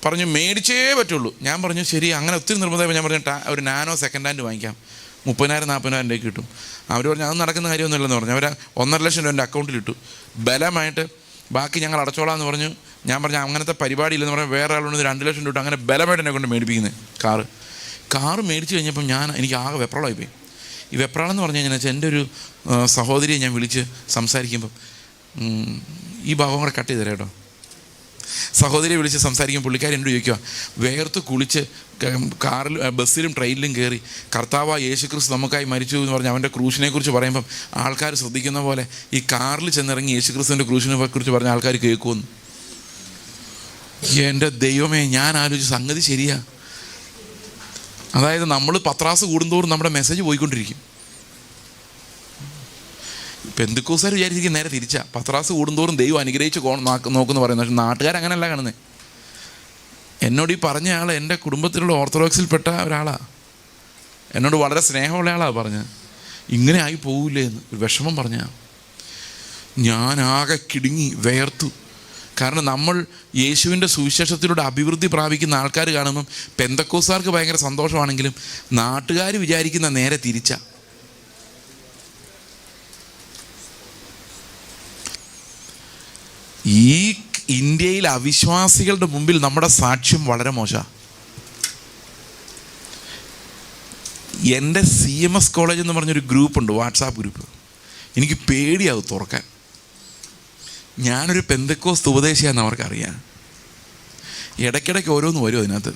പറഞ്ഞു മേടിച്ചേ പറ്റുള്ളൂ. ഞാൻ പറഞ്ഞു ശരി. അങ്ങനെ ഒത്തിരി നിർബന്ധമായി ഞാൻ പറഞ്ഞു ഒരു നാനോ സെക്കൻഡ് ഹാൻഡ് വാങ്ങിക്കാം, 30,000-40,000 രൂപയ്ക്ക് കിട്ടും. അവർ പറഞ്ഞു അത് നടക്കുന്ന കാര്യമൊന്നുമില്ലെന്ന് പറഞ്ഞു. അവർ 1.5 ലക്ഷം രൂപ എൻ്റെ അക്കൗണ്ടിലിട്ടു ബലമായിട്ട്. ബാക്കി ഞങ്ങൾ അടച്ചോളാമെന്ന് പറഞ്ഞു. ഞാൻ പറഞ്ഞു അങ്ങനത്തെ പരിപാടിയില്ലെന്ന് പറഞ്ഞാൽ വേറെ ആളുകൊണ്ട് 2 ലക്ഷം രൂപ അങ്ങനെ ബലമായിട്ട് എന്നെ കൊണ്ട് മേടിപ്പിക്കുന്നത് കാറ് മേടിച്ച് കഴിഞ്ഞപ്പം എനിക്ക് ആകെ വെപ്രാളമായിപ്പോയി. ഈ വെപ്രാളെന്ന് പറഞ്ഞു കഴിഞ്ഞാൽ എൻ്റെ ഒരു സഹോദരിയെ ഞാൻ വിളിച്ച് സംസാരിക്കുമ്പം ഈ ഭാഗം കൂടെ കട്ട് ചെയ്ത് തരാം കേട്ടോ. സഹോദരിയെ വിളിച്ച് സംസാരിക്കും. പുള്ളിക്കാരി എന്നോട് ചോദിക്കുക, വേർത്ത് കുളിച്ച് കാറിൽ ബസ്സിലും ട്രെയിനിലും കയറി കർത്താവ് യേശുക്രിസ്തു നമുക്കായി മരിച്ചു എന്ന് പറഞ്ഞ് അവൻ്റെ ക്രൂശിനെ കുറിച്ച് പറയുമ്പം ആൾക്കാർ ശ്രദ്ധിക്കുന്ന പോലെ ഈ കാറിൽ ചെന്നിറങ്ങി യേശുക്രിസ്തുവിൻ്റെ ക്രൂശിനെ കുറിച്ച് പറഞ്ഞ ആൾക്കാർ കേൾക്കുമെന്ന്. എൻ്റെ ദൈവമേ, ഞാൻ ആലോചിച്ച സംഗതി ശരിയാ. അതായത് നമ്മൾ പത്രാസ് കൂടുന്തോറും നമ്മുടെ മെസ്സേജ് പോയിക്കൊണ്ടിരിക്കും. പെന്തിക്കോസ്തുകാർ വിചാരിച്ചിരിക്കും നേരെ തിരിച്ചാ, പത്രാസ് കൂടുന്തോറും ദൈവം അനുഗ്രഹിച്ച് നോക്കുമെന്ന് പറയുന്നത്. പക്ഷെ നാട്ടുകാരങ്ങനെയല്ല കാണുന്നത്. എന്നോട് ഈ പറഞ്ഞ ആൾ എൻ്റെ കുടുംബത്തിലുള്ള ഓർത്തഡോക്സിൽപ്പെട്ട ഒരാളാണ്. എന്നോട് വളരെ സ്നേഹമുള്ള ആളാണ് പറഞ്ഞത്. ഇങ്ങനെ ആയി പോവില്ലേ എന്ന് ഒരു വിഷമം പറഞ്ഞ ഞാൻ ആകെ കിടുങ്ങി വേർത്തു. കാരണം നമ്മൾ യേശുവിൻ്റെ സുവിശേഷത്തിലൂടെ അഭിവൃദ്ധി പ്രാപിക്കുന്ന ആൾക്കാർ കാണുമ്പം പെന്തക്കോസ്തുകാർക്ക് ഭയങ്കര സന്തോഷമാണെങ്കിലും നാട്ടുകാർ വിചാരിക്കുന്ന നേരെ തിരിച്ചാ. ഈ ഇന്ത്യയിൽ അവിശ്വാസികളുടെ മുമ്പിൽ നമ്മുടെ സാക്ഷ്യം വളരെ മോശമാണ്. എൻ്റെ CMS കോളേജ് എന്ന് പറഞ്ഞൊരു ഗ്രൂപ്പുണ്ട്, വാട്സാപ്പ് ഗ്രൂപ്പ്. എനിക്ക് പേടിയാവും തുറക്കാൻ. ഞാനൊരു പെന്തക്കോസ്ത് ഉപദേശിയാണെന്ന് അവർക്കറിയാം. ഇടയ്ക്കിടയ്ക്ക് ഓരോന്ന് വരും അതിനകത്ത്.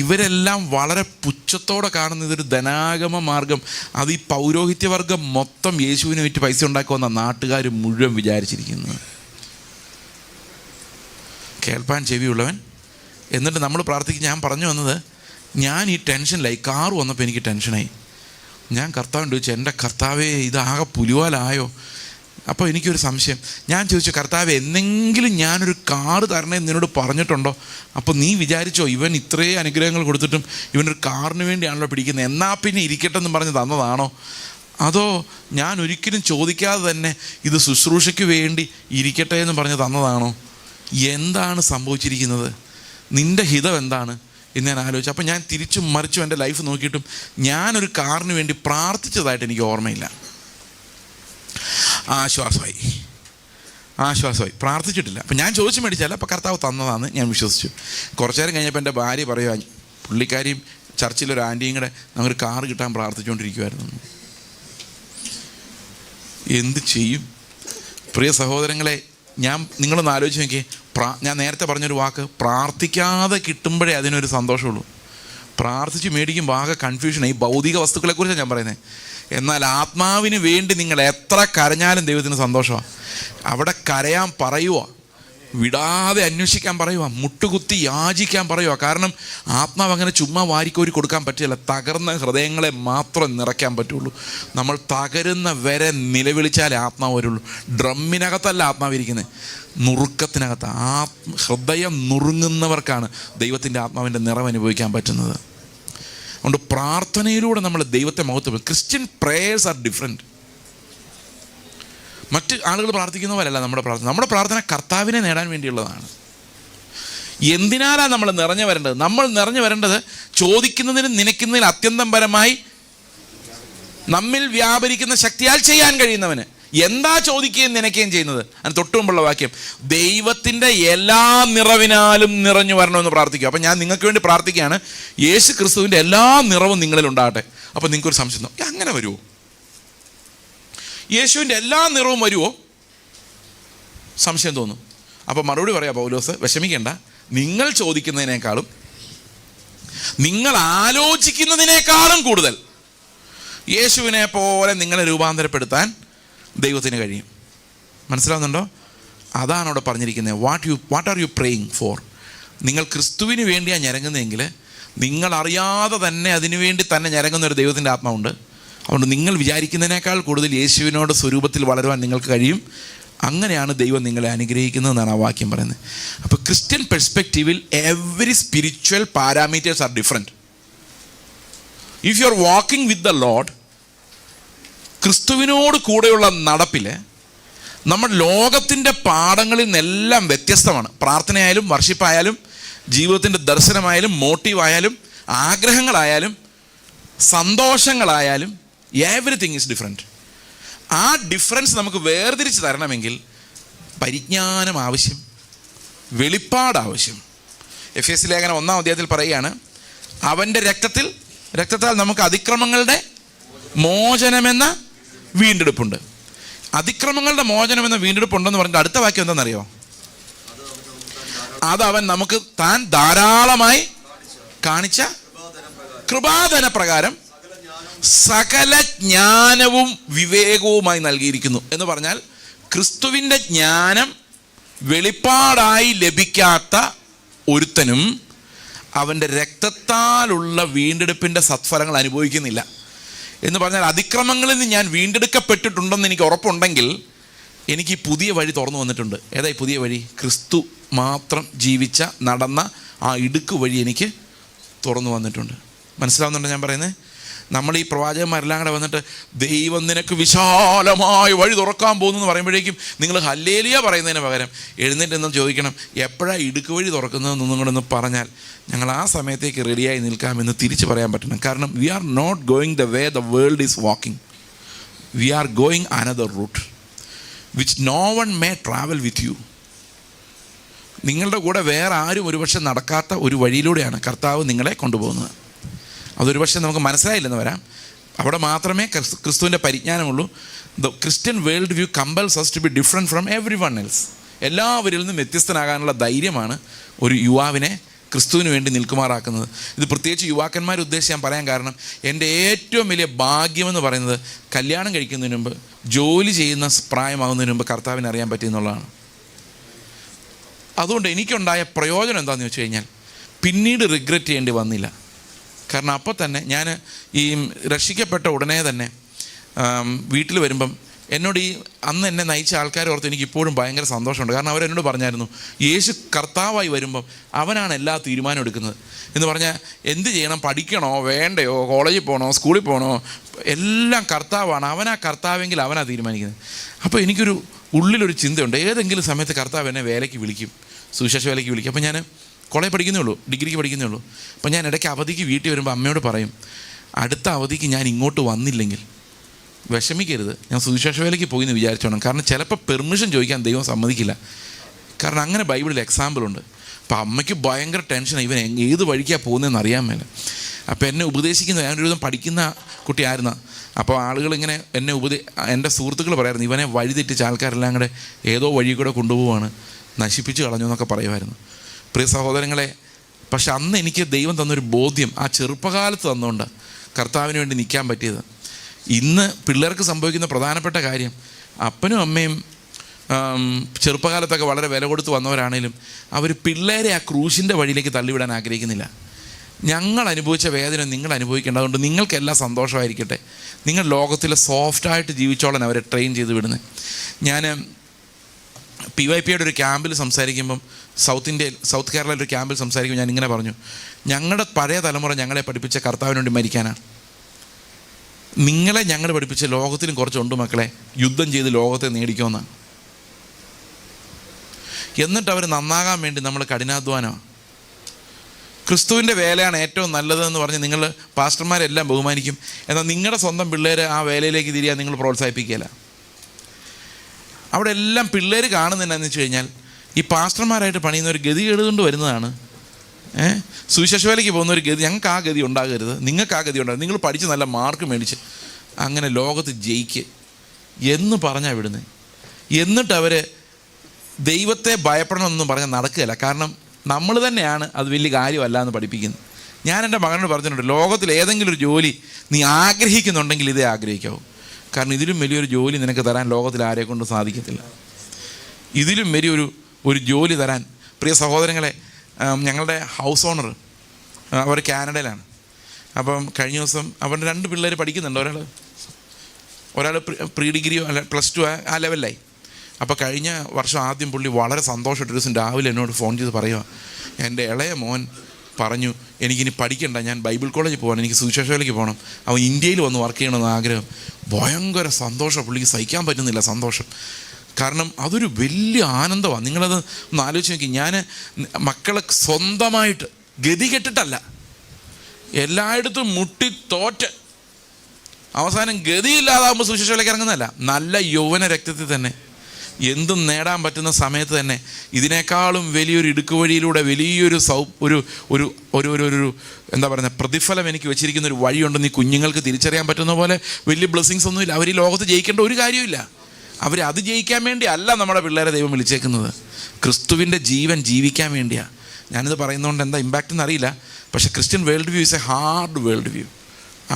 ഇവരെല്ലാം വളരെ പുച്ഛത്തോടെ കാണുന്ന ഇതൊരു ധനാഗമ മാർഗം. അത് ഈ പൗരോഹിത്യവർഗം മൊത്തം യേശുവിനെ വിറ്റ് പൈസ ഉണ്ടാക്കുമെന്ന നാട്ടുകാർ മുഴുവൻ വിചാരിച്ചിരിക്കുന്നത്. കേൾപ്പാൻ ചെവിയുള്ളവൻ. എന്നിട്ട് നമ്മൾ പ്രാർത്ഥിക്കും. ഞാൻ പറഞ്ഞു വന്നത്, ഞാൻ ഈ ടെൻഷനിലായി. കാറ് വന്നപ്പോൾ എനിക്ക് ടെൻഷനായി. ഞാൻ കർത്താവിൻ്റെ ചോദിച്ചു, എൻ്റെ കർത്താവേ ഇതാകെ പുലിവാലായോ? അപ്പോൾ എനിക്കൊരു സംശയം. ഞാൻ ചോദിച്ചു, കർത്താവേ എന്തെങ്കിലും ഞാനൊരു കാറ് തരണേ നിന്നോട് പറഞ്ഞിട്ടുണ്ടോ? അപ്പോൾ നീ വിചാരിച്ചോ ഇവൻ ഇത്രയും അനുഗ്രഹങ്ങൾ കൊടുത്തിട്ടും ഇവനൊരു കാറിന് വേണ്ടിയാണല്ലോ പിടിക്കുന്നത്, എന്നാൽ പിന്നെ ഇരിക്കട്ടെ എന്ന് പറഞ്ഞ് തന്നതാണോ? അതോ ഞാൻ ഒരിക്കലും ചോദിക്കാതെ തന്നെ ഇത് ശുശ്രൂഷയ്ക്ക് വേണ്ടി ഇരിക്കട്ടെ എന്ന് പറഞ്ഞ് തന്നതാണോ? എന്താണ് സംഭവിച്ചിരിക്കുന്നത്? നിൻ്റെ ഹിതം എന്താണ് എന്ന് ഞാൻ ആലോചിച്ചു. അപ്പോൾ ഞാൻ തിരിച്ചും മറിച്ചും എൻ്റെ ലൈഫ് നോക്കിയിട്ടും ഞാനൊരു കാറിന് വേണ്ടി പ്രാർത്ഥിച്ചതായിട്ട് എനിക്ക് ഓർമ്മയില്ല. ആശ്വാസമായി പ്രാർത്ഥിച്ചിട്ടില്ല. അപ്പം ഞാൻ ചോദിച്ചു മേടിച്ചാൽ അപ്പോൾ കർത്താവ് തന്നതാണെന്ന് ഞാൻ വിശ്വസിച്ചു. കുറച്ചു നേരം കഴിഞ്ഞപ്പോൾ എൻ്റെ ഭാര്യ പറയുക, പുള്ളിക്കാരിയും ചർച്ചിലൊരു ആൻറ്റിയും കൂടെ നമുക്കൊരു കാറ് കിട്ടാൻ പ്രാർത്ഥിച്ചുകൊണ്ടിരിക്കുമായിരുന്നു. എന്ത് ചെയ്യും? പ്രിയ സഹോദരങ്ങളെ, നിങ്ങളൊന്ന് ആലോചിച്ച് നോക്കിയേ. ഞാൻ നേരത്തെ പറഞ്ഞൊരു വാക്ക്, പ്രാർത്ഥിക്കാതെ കിട്ടുമ്പോഴേ അതിനൊരു സന്തോഷമുള്ളൂ. പ്രാർത്ഥിച്ച് മേടിക്കുമ്പോൾ ആകെ കൺഫ്യൂഷനാണ്. ഈ ഭൗതിക വസ്തുക്കളെക്കുറിച്ചാണ് ഞാൻ പറയുന്നത്. എന്നാൽ ആത്മാവിന് വേണ്ടി നിങ്ങൾ എത്ര കരഞ്ഞാലും ദൈവത്തിന് സന്തോഷമാണ്. അവിടെ കരയാൻ പറയുക, വിടാതെ അന്വേഷിക്കാൻ പറയുക, മുട്ടുകുത്തി യാചിക്കാൻ പറയുക. കാരണം ആത്മാവ് അങ്ങനെ ചുമ്മാ വാരിക്കോരി കൊടുക്കാൻ പറ്റില്ല. തകർന്ന ഹൃദയങ്ങളെ മാത്രം നിറയ്ക്കാൻ പറ്റുള്ളൂ. നമ്മൾ തകരുന്ന വരെ നിലവിളിച്ചാലേ ആത്മാവ് വരുള്ളൂ. ഡ്രമ്മിനകത്തല്ല ആത്മാവ് ഇരിക്കുന്നത്, നുറുക്കത്തിനകത്ത്. ഹൃദയം നുറുങ്ങുന്നവർക്കാണ് ദൈവത്തിൻ്റെ ആത്മാവിൻ്റെ നിറവ് അനുഭവിക്കാൻ പറ്റുന്നത്. അതുകൊണ്ട് പ്രാർത്ഥനയിലൂടെ നമ്മൾ ദൈവത്തെ മഹത്വപ്പെടുത്തും. Christian prayers are different. മറ്റ് ആളുകൾ പ്രാർത്ഥിക്കുന്ന പോലെയല്ല നമ്മുടെ പ്രാർത്ഥന. നമ്മുടെ പ്രാർത്ഥന കർത്താവിനെ നേടാൻ വേണ്ടിയുള്ളതാണ്. എന്തിനാലാണ് നമ്മൾ നിറഞ്ഞു വരേണ്ടത്? നമ്മൾ നിറഞ്ഞു വരേണ്ടത് ചോദിക്കുന്നതിനും നനയ്ക്കുന്നതിനും അത്യന്തം പരമായി നമ്മിൽ വ്യാപരിക്കുന്ന ശക്തിയാൽ ചെയ്യാൻ കഴിയുന്നവന്. എന്താ ചോദിക്കുകയും നനയ്ക്കുകയും ചെയ്യുന്നത്? അതിന് തൊട്ടു മുമ്പുള്ള വാക്യം, ദൈവത്തിൻ്റെ എല്ലാ നിറവിനാലും നിറഞ്ഞു വരണമെന്ന് പ്രാർത്ഥിക്കുക. അപ്പം ഞാൻ നിങ്ങൾക്ക് വേണ്ടി പ്രാർത്ഥിക്കുകയാണ്, യേശു ക്രിസ്തുവിൻ്റെ എല്ലാ നിറവും നിങ്ങളിൽ ഉണ്ടാകട്ടെ. അപ്പം നിങ്ങൾക്കൊരു സംശയം, അങ്ങനെ വരുമോ? യേശുവിൻ്റെ എല്ലാ നിറവും വരുമോ? സംശയം തോന്നും. അപ്പോൾ മറുപടി പറയാം പൗലോസ്, വിഷമിക്കേണ്ട. നിങ്ങൾ ചോദിക്കുന്നതിനേക്കാളും നിങ്ങൾ ആലോചിക്കുന്നതിനേക്കാളും കൂടുതൽ യേശുവിനെ പോലെ നിങ്ങളെ രൂപാന്തരപ്പെടുത്താൻ ദൈവത്തിന് കഴിയും. മനസ്സിലാവുന്നുണ്ടോ? അതാണ് അവിടെ പറഞ്ഞിരിക്കുന്നത്. What are you praying four? നിങ്ങൾ ക്രിസ്തുവിന് വേണ്ടിയാണ് ഞരങ്ങുന്നതെങ്കിൽ നിങ്ങൾ അറിയാതെ തന്നെ അതിനുവേണ്ടി തന്നെ ഞരങ്ങുന്ന ഒരു ദൈവത്തിൻ്റെ ആത്മാവുണ്ട്. അതുകൊണ്ട് നിങ്ങൾ വിചാരിക്കുന്നതിനേക്കാൾ കൂടുതൽ യേശുവിനോട് സ്വരൂപത്തിൽ വളരുവാൻ നിങ്ങൾക്ക് കഴിയും. അങ്ങനെയാണ് ദൈവം നിങ്ങളെ അനുഗ്രഹിക്കുന്നതെന്നാണ് ആ വാക്യം പറയുന്നത്. അപ്പോൾ ക്രിസ്ത്യൻ പെർസ്പെക്റ്റീവിൽ every spiritual parameters are different. If you are walking with the Lord, ക്രിസ്തുവിനോട് കൂടെയുള്ള നടപ്പിൽ നമ്മൾ ലോകത്തിൻ്റെ പാഠങ്ങളിൽ നിന്നെല്ലാം വ്യത്യസ്തമാണ്. പ്രാർത്ഥനയായാലും വർഷിപ്പായാലും ജീവിതത്തിൻ്റെ ദർശനമായാലും മോട്ടീവായാലും ആഗ്രഹങ്ങളായാലും സന്തോഷങ്ങളായാലും എവറിത്തിങ് ഈസ് ഡിഫറെൻറ്റ്. ആ ഡിഫറൻസ് നമുക്ക് വേർതിരിച്ച് തരണമെങ്കിൽ പരിജ്ഞാനം ആവശ്യം, വെളിപ്പാട് ആവശ്യം. എഫേസ്യ ലേഖനം 1-ാം അധ്യായത്തിൽ പറയുകയാണ്, അവൻ്റെ രക്തത്താൽ നമുക്ക് അതിക്രമങ്ങളുടെ മോചനമെന്ന വീണ്ടെടുപ്പുണ്ട്. അതിക്രമങ്ങളുടെ മോചനമെന്ന വീണ്ടെടുപ്പുണ്ടെന്ന് പറഞ്ഞിട്ട് അടുത്ത വാക്യം എന്താണെന്നറിയോ? അതവൻ നമുക്ക് താൻ ധാരാളമായി കാണിച്ച കൃപാധന പ്രകാരം സകല ജ്ഞാനവും വിവേകവുമായി നൽകിയിരിക്കുന്നു എന്ന് പറഞ്ഞാൽ, ക്രിസ്തുവിൻ്റെ ജ്ഞാനം വെളിപ്പാടായി ലഭിക്കാത്ത ഒരുത്തനും അവൻ്റെ രക്തത്താലുള്ള വീണ്ടെടുപ്പിൻ്റെ സത്ഫലങ്ങൾ അനുഭവിക്കുന്നില്ല. എന്ന് പറഞ്ഞാൽ അതിക്രമങ്ങളിൽ നിന്ന് ഞാൻ വീണ്ടെടുക്കപ്പെട്ടിട്ടുണ്ടെന്ന് എനിക്ക് ഉറപ്പുണ്ടെങ്കിൽ എനിക്ക് ഈ പുതിയ വഴി തുറന്നു വന്നിട്ടുണ്ട്. ഏതാ ഈ പുതിയ വഴി? ക്രിസ്തു മാത്രം ജീവിച്ച നടന്ന ആ ഇടുക്ക് വഴി എനിക്ക് തുറന്നു വന്നിട്ടുണ്ട്. മനസ്സിലാവുന്നുണ്ടോ ഞാൻ പറയുന്നത്? നമ്മൾ ഈ പ്രവാചകന്മാരെല്ലാം കൂടെ വന്നിട്ട് ദൈവം നിനക്ക് വിശാലമായ വഴി തുറക്കാൻ പോകുന്നു എന്ന് പറയുമ്പോഴേക്കും നിങ്ങൾ ഹല്ലേലൂയ പറയുന്നതിന് പകരം എഴുന്നേറ്റെന്ന് ചോദിക്കണം, എപ്പോഴാണ് ഇടുക്ക് വഴി തുറക്കുന്നതെന്നൊന്നും കൂടെ ഒന്ന് പറഞ്ഞാൽ ഞങ്ങൾ ആ സമയത്തേക്ക് റെഡിയായി നിൽക്കാമെന്ന് തിരിച്ച് പറയാൻ പറ്റണം. കാരണം we are not going the way the world is walking. We are going another route which no one may travel with you. നിങ്ങളുടെ കൂടെ വേറെ ആരും ഒരുപക്ഷെ നടക്കാത്ത ഒരു വഴിയിലൂടെയാണ് കർത്താവ് നിങ്ങളെ കൊണ്ടുപോകുന്നത്. അതൊരു പക്ഷേ നമുക്ക് മനസ്സിലായില്ലെന്ന് വരാം. അവിടെ മാത്രമേ ക്രിസ്തുവിൻ്റെ പരിജ്ഞാനമുള്ളൂ. The Christian world view compels us to be different from everyone else. എല്ലാവരിൽ നിന്നും വ്യത്യസ്തനാകാനുള്ള ധൈര്യമാണ് ഒരു യുവാവിനെ ക്രിസ്തുവിന് വേണ്ടി നിൽക്കുമാറാക്കുന്നത്. ഇത് പ്രത്യേകിച്ച് യുവാക്കന്മാരെ ഉദ്ദേശിച്ച് ഞാൻ പറയാൻ കാരണം, എൻ്റെ ഏറ്റവും വലിയ ഭാഗ്യമെന്ന് പറയുന്നത് കല്യാണം കഴിക്കുന്നതിന് മുമ്പ്, ജോലി ചെയ്യുന്ന പ്രായമാകുന്നതിന് മുമ്പ് കർത്താവിനെ അറിയാൻ പറ്റിയെന്നുള്ളതാണ്. അതുകൊണ്ട് എനിക്കുണ്ടായ പ്രയോജനം എന്താണെന്ന് വെച്ച് കഴിഞ്ഞാൽ പിന്നീട് റിഗ്രറ്റ് ചെയ്യേണ്ടി വന്നില്ല. കാരണം അപ്പോൾ തന്നെ ഞാൻ ഈ രക്ഷിക്കപ്പെട്ട ഉടനെ തന്നെ വീട്ടിൽ വരുമ്പം എന്നോട് ഈ അന്ന് എന്നെ നയിച്ച ആൾക്കാരെ ഓർത്ത് എനിക്ക് ഇപ്പോഴും ഭയങ്കര സന്തോഷമുണ്ട്. കാരണം അവരെന്നോട് പറഞ്ഞായിരുന്നു, യേശു കർത്താവായി വരുമ്പം അവനാണ് എല്ലാ തീരുമാനം എടുക്കുന്നത് എന്ന് പറഞ്ഞാൽ എന്ത് ചെയ്യണം, പഠിക്കണോ വേണ്ടയോ, കോളേജിൽ പോകണോ സ്കൂളിൽ പോകണോ, എല്ലാം കർത്താവാണ്. അവനാ കർത്താവെങ്കിൽ അവനാ തീരുമാനിക്കുന്നത്. അപ്പോൾ എനിക്കൊരു ഉള്ളിലൊരു ചിന്തയുണ്ട്, ഏതെങ്കിലും സമയത്ത് കർത്താവ് എന്നെ വേലയ്ക്ക് വിളിക്കും, സുവിശേഷ വേലയ്ക്ക് വിളിക്കും. അപ്പോൾ ഞാൻ കോളേജ് പഠിക്കുന്നേ ഉള്ളൂ, ഡിഗ്രിക്ക് പഠിക്കുന്നേ ഉള്ളൂ. അപ്പോൾ ഞാൻ ഇടയ്ക്ക് അവധിക്ക് വീട്ടിൽ വരുമ്പോൾ അമ്മയോട് പറയും, അടുത്ത അവധിക്ക് ഞാൻ ഇങ്ങോട്ട് വന്നില്ലെങ്കിൽ വിഷമിക്കരുത്, ഞാൻ സുവിശേഷ വേലയ്ക്ക് പോയി എന്ന് വിചാരിച്ചോണം. കാരണം ചിലപ്പോൾ പെർമിഷൻ ചോദിക്കാൻ ദൈവം സമ്മതിക്കില്ല. കാരണം അങ്ങനെ ബൈബിളിൽ എക്സാമ്പിളുണ്ട്. അപ്പോൾ അമ്മയ്ക്ക് ഭയങ്കര ടെൻഷനാണ്, ഇവൻ ഏത് വഴിക്കാണ് പോകുന്നതെന്ന് അറിയാൻ മേല. അപ്പോൾ എന്നെ ഉപദേശിക്കുന്നത്, ഞാനൊരു വിധം പഠിക്കുന്ന കുട്ടിയായിരുന്നു. അപ്പോൾ ആളുകളിങ്ങനെ എൻ്റെ സുഹൃത്തുക്കൾ പറയായിരുന്നു, ഇവനെ വഴിതെറ്റിച്ച ആൾക്കാരെല്ലാം കൂടെ ഏതോ വഴി കൂടെ കൊണ്ടുപോവാണ്, നശിപ്പിച്ച് കളഞ്ഞു എന്നൊക്കെ പറയുമായിരുന്നു. പ്രിയ സഹോദരങ്ങളെ, പക്ഷെ അന്ന് എനിക്ക് ദൈവം തന്നൊരു ബോധ്യം, ആ ചെറുപ്പകാലത്ത് തന്നുകൊണ്ട് കർത്താവിന് വേണ്ടി നിൽക്കാൻ പറ്റിയത്. ഇന്ന് പിള്ളേർക്ക് സംഭവിക്കുന്ന പ്രധാനപ്പെട്ട കാര്യം, അപ്പനും അമ്മയും ചെറുപ്പകാലത്തൊക്കെ വളരെ വില കൊടുത്ത് വന്നവരാണേലും അവർ പിള്ളേരെ ആ ക്രൂശിൻ്റെ വഴിയിലേക്ക് തള്ളിവിടാൻ ആഗ്രഹിക്കുന്നില്ല. ഞങ്ങൾ അനുഭവിച്ച വേദന നിങ്ങൾ അനുഭവിക്കേണ്ട, അതുകൊണ്ട് നിങ്ങൾക്കെല്ലാം സന്തോഷമായിരിക്കട്ടെ, നിങ്ങൾ ലോകത്തിൽ സോഫ്റ്റായിട്ട് ജീവിച്ചോളാൻ അവരെ ട്രെയിൻ ചെയ്ത് വിടുന്നത്. ഞാൻ PYPയുടെ ഒരു ക്യാമ്പിൽ സംസാരിക്കുമ്പം സൗത്ത് കേരളയിൽ ഒരു ക്യാമ്പിൽ സംസാരിക്കുമ്പോൾ ഞാൻ ഇങ്ങനെ പറഞ്ഞു, ഞങ്ങളുടെ പഴയ തലമുറ ഞങ്ങളെ പഠിപ്പിച്ച കർത്താവിന് വേണ്ടി മരിക്കാനാണ്. നിങ്ങളെ ഞങ്ങൾ പഠിപ്പിച്ച ലോകത്തിലും കുറച്ചുണ്ട് മക്കളെ, യുദ്ധം ചെയ്ത് ലോകത്തെ നേടിക്കുമെന്നാണ്. എന്നിട്ട് അവർ നന്നാകാൻ വേണ്ടി നമ്മൾ കഠിനാധ്വാനമാണ്. ക്രിസ്തുവിൻ്റെ വേലയാണ് ഏറ്റവും നല്ലതെന്ന് പറഞ്ഞ് നിങ്ങൾ പാസ്റ്റർമാരെല്ലാം ബഹുമാനിക്കും. എന്നാൽ നിങ്ങളുടെ സ്വന്തം പിള്ളേർ ആ വേലയിലേക്ക് തിരിയാൻ നിങ്ങൾ പ്രോത്സാഹിപ്പിക്കുകയില്ല. അവിടെ എല്ലാം പിള്ളേർ കാണുന്നതെന്നു വെച്ച് കഴിഞ്ഞാൽ ഈ പാസ്റ്റർമാരായിട്ട് പണിയുന്ന ഒരു ഗതി എഴുതുകൊണ്ട് വരുന്നതാണ്. സുവിശേഷ വേലയ്ക്ക് പോകുന്ന ഒരു ഗതി, ഞങ്ങൾക്ക് ആ ഗതി ഉണ്ടാകരുത്, നിങ്ങൾക്ക് ആ ഗതി ഉണ്ടാകരുത്, നിങ്ങൾ പഠിച്ച് നല്ല മാർക്ക് മേടിച്ച് അങ്ങനെ ലോകത്ത് ജയിക്ക് എന്ന് പറഞ്ഞാൽ വിടുന്നത്. എന്നിട്ട് അവർ ദൈവത്തെ ഭയപ്പെടണമെന്നൊന്നും പറഞ്ഞാൽ നടക്കുകയില്ല. കാരണം നമ്മൾ തന്നെയാണ് അത് വലിയ കാര്യമല്ല എന്ന് പഠിപ്പിക്കുന്നത്. ഞാൻ എൻ്റെ മകനോട് പറഞ്ഞിട്ടുണ്ട്, ലോകത്തിൽ ഏതെങ്കിലും ഒരു ജോലി നീ ആഗ്രഹിക്കുന്നുണ്ടെങ്കിൽ ഇതേ ആഗ്രഹിക്കാവൂ. കാരണം ഇതിലും വലിയൊരു ജോലി നിനക്ക് തരാൻ ലോകത്തിൽ ആരെ കൊണ്ട് സാധിക്കത്തില്ല. ഇതിലും വലിയൊരു ജോലി തരാൻ. പ്രിയ സഹോദരങ്ങളെ, ഞങ്ങളുടെ ഹൗസ് ഓണർ അവർ കാനഡയിലാണ്. അപ്പം കഴിഞ്ഞ ദിവസം അവരുടെ 2 പിള്ളേർ പഠിക്കുന്നുണ്ട്. ഒരാൾ പ്രീ ഡിഗ്രിയോ അല്ല +2 ആ ലെവലിലായി. അപ്പോൾ കഴിഞ്ഞ വർഷം ആദ്യം പുള്ളി വളരെ സന്തോഷമായിട്ട് ഒരു ദിവസം രാവിലെ എന്നോട് ഫോൺ ചെയ്ത് പറയുക, എൻ്റെ ഇളയ മോൻ പറഞ്ഞു എനിക്കിനി പഠിക്കണ്ട, ഞാൻ ബൈബിൾ കോളേജിൽ പോകണം, എനിക്ക് സുവിശേഷ വേലയ്ക്ക് പോകണം, അവൻ ഇന്ത്യയിൽ വന്ന് വർക്ക് ചെയ്യണമെന്ന് ആഗ്രഹം. ഭയങ്കര സന്തോഷം, പുള്ളിക്ക് സഹിക്കാൻ പറ്റുന്നില്ല സന്തോഷം. കാരണം അതൊരു വലിയ ആനന്ദമാണ്. നിങ്ങളത് ഒന്ന് ആലോചിച്ച് നോക്കി. ഞാൻ മക്കളെ സ്വന്തമായിട്ട് ഗതി കെട്ടിട്ടല്ല, എല്ലായിടത്തും മുട്ടി തോറ്റ് അവസാനം ഗതിയില്ലാതാകുമ്പോൾ സുവിശേഷ വേലയ്ക്ക് ഇറങ്ങുന്നതല്ല, നല്ല യൗവന രക്തത്തിൽ തന്നെ എന്തും നേടാൻ പറ്റുന്ന സമയത്ത് തന്നെ ഇതിനേക്കാളും വലിയൊരു ഇടുക്കുവഴിയിലൂടെ വലിയൊരു ഒരു എന്താ പറയുക പ്രതിഫലം എനിക്ക് വെച്ചിരിക്കുന്ന ഒരു വഴിയുണ്ടെന്ന് ഈ കുഞ്ഞുങ്ങൾക്ക് തിരിച്ചറിയാൻ പറ്റുന്ന പോലെ വലിയ ബ്ലെസ്സിങ്സ് ഒന്നുമില്ല. അവർ ഈ ലോകത്ത് ജയിക്കേണ്ട ഒരു കാര്യമില്ല. അത് ജയിക്കാൻ വേണ്ടി അല്ല നമ്മുടെ പിള്ളേരെ ദൈവം വിളിച്ചേക്കുന്നത്, ക്രിസ്തുവിൻ്റെ ജീവൻ ജീവിക്കാൻ വേണ്ടിയാണ്. ഞാനിത് പറയുന്നതുകൊണ്ട് എന്താ ഇമ്പാക്റ്റ് എന്നറിയില്ല, പക്ഷേ Christian world view is A hard world view.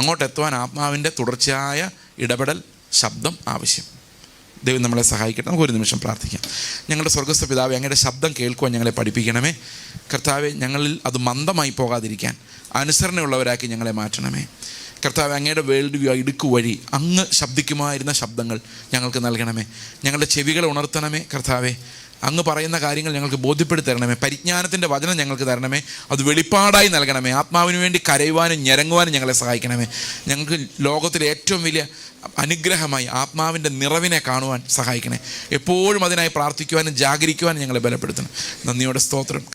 അങ്ങോട്ട് എത്തുവാൻ ആത്മാവിൻ്റെ തുടർച്ചയായ ഇടപെടൽ, ശബ്ദം ആവശ്യം. ദൈവം നമ്മളെ സഹായിക്കട്ടെ. നമുക്കൊരു നിമിഷം പ്രാർത്ഥിക്കാം. ഞങ്ങളുടെ സ്വർഗ്ഗസ്ഥ പിതാവേ, അങ്ങയുടെ ശബ്ദം കേൾക്കുവാൻ ഞങ്ങളെ പഠിപ്പിക്കണമേ. കർത്താവെ, ഞങ്ങളിൽ അത് മന്ദമായി പോകാതിരിക്കാൻ അനുസരണയുള്ളവരാക്കി ഞങ്ങളെ മാറ്റണമേ. കർത്താവെ, അങ്ങയുടെ വേൾഡ് വ്യൂ ഇടുക്കു വഴി അങ്ങ് ശബ്ദിക്കുമായിരുന്ന ശബ്ദങ്ങൾ ഞങ്ങൾക്ക് നൽകണമേ. ഞങ്ങളുടെ ചെവികളെ ഉണർത്തണമേ. കർത്താവെ, അങ്ങ് പറയുന്ന കാര്യങ്ങൾ ഞങ്ങൾക്ക് ബോധ്യപ്പെടുത്തി തരണമേ. പരിജ്ഞാനത്തിൻ്റെ വചനം ഞങ്ങൾക്ക് തരണമേ. അത് വെളിപ്പാടായി നൽകണമേ. ആത്മാവിന് വേണ്ടി കരയുവാനും ഞരങ്ങുവാനും ഞങ്ങളെ സഹായിക്കണമേ. ഞങ്ങൾക്ക് ലോകത്തിലെ ഏറ്റവും വലിയ അനുഗ്രഹമായി ആത്മാവിൻ്റെ നിറവിനെ കാണുവാൻ സഹായിക്കണേ. എപ്പോഴും അതിനായി പ്രാർത്ഥിക്കുവാനും ജാഗരിക്കുവാനും ഞങ്ങളെ ബലപ്പെടുത്തണം. നന്ദിയോടെ സ്തോത്രം.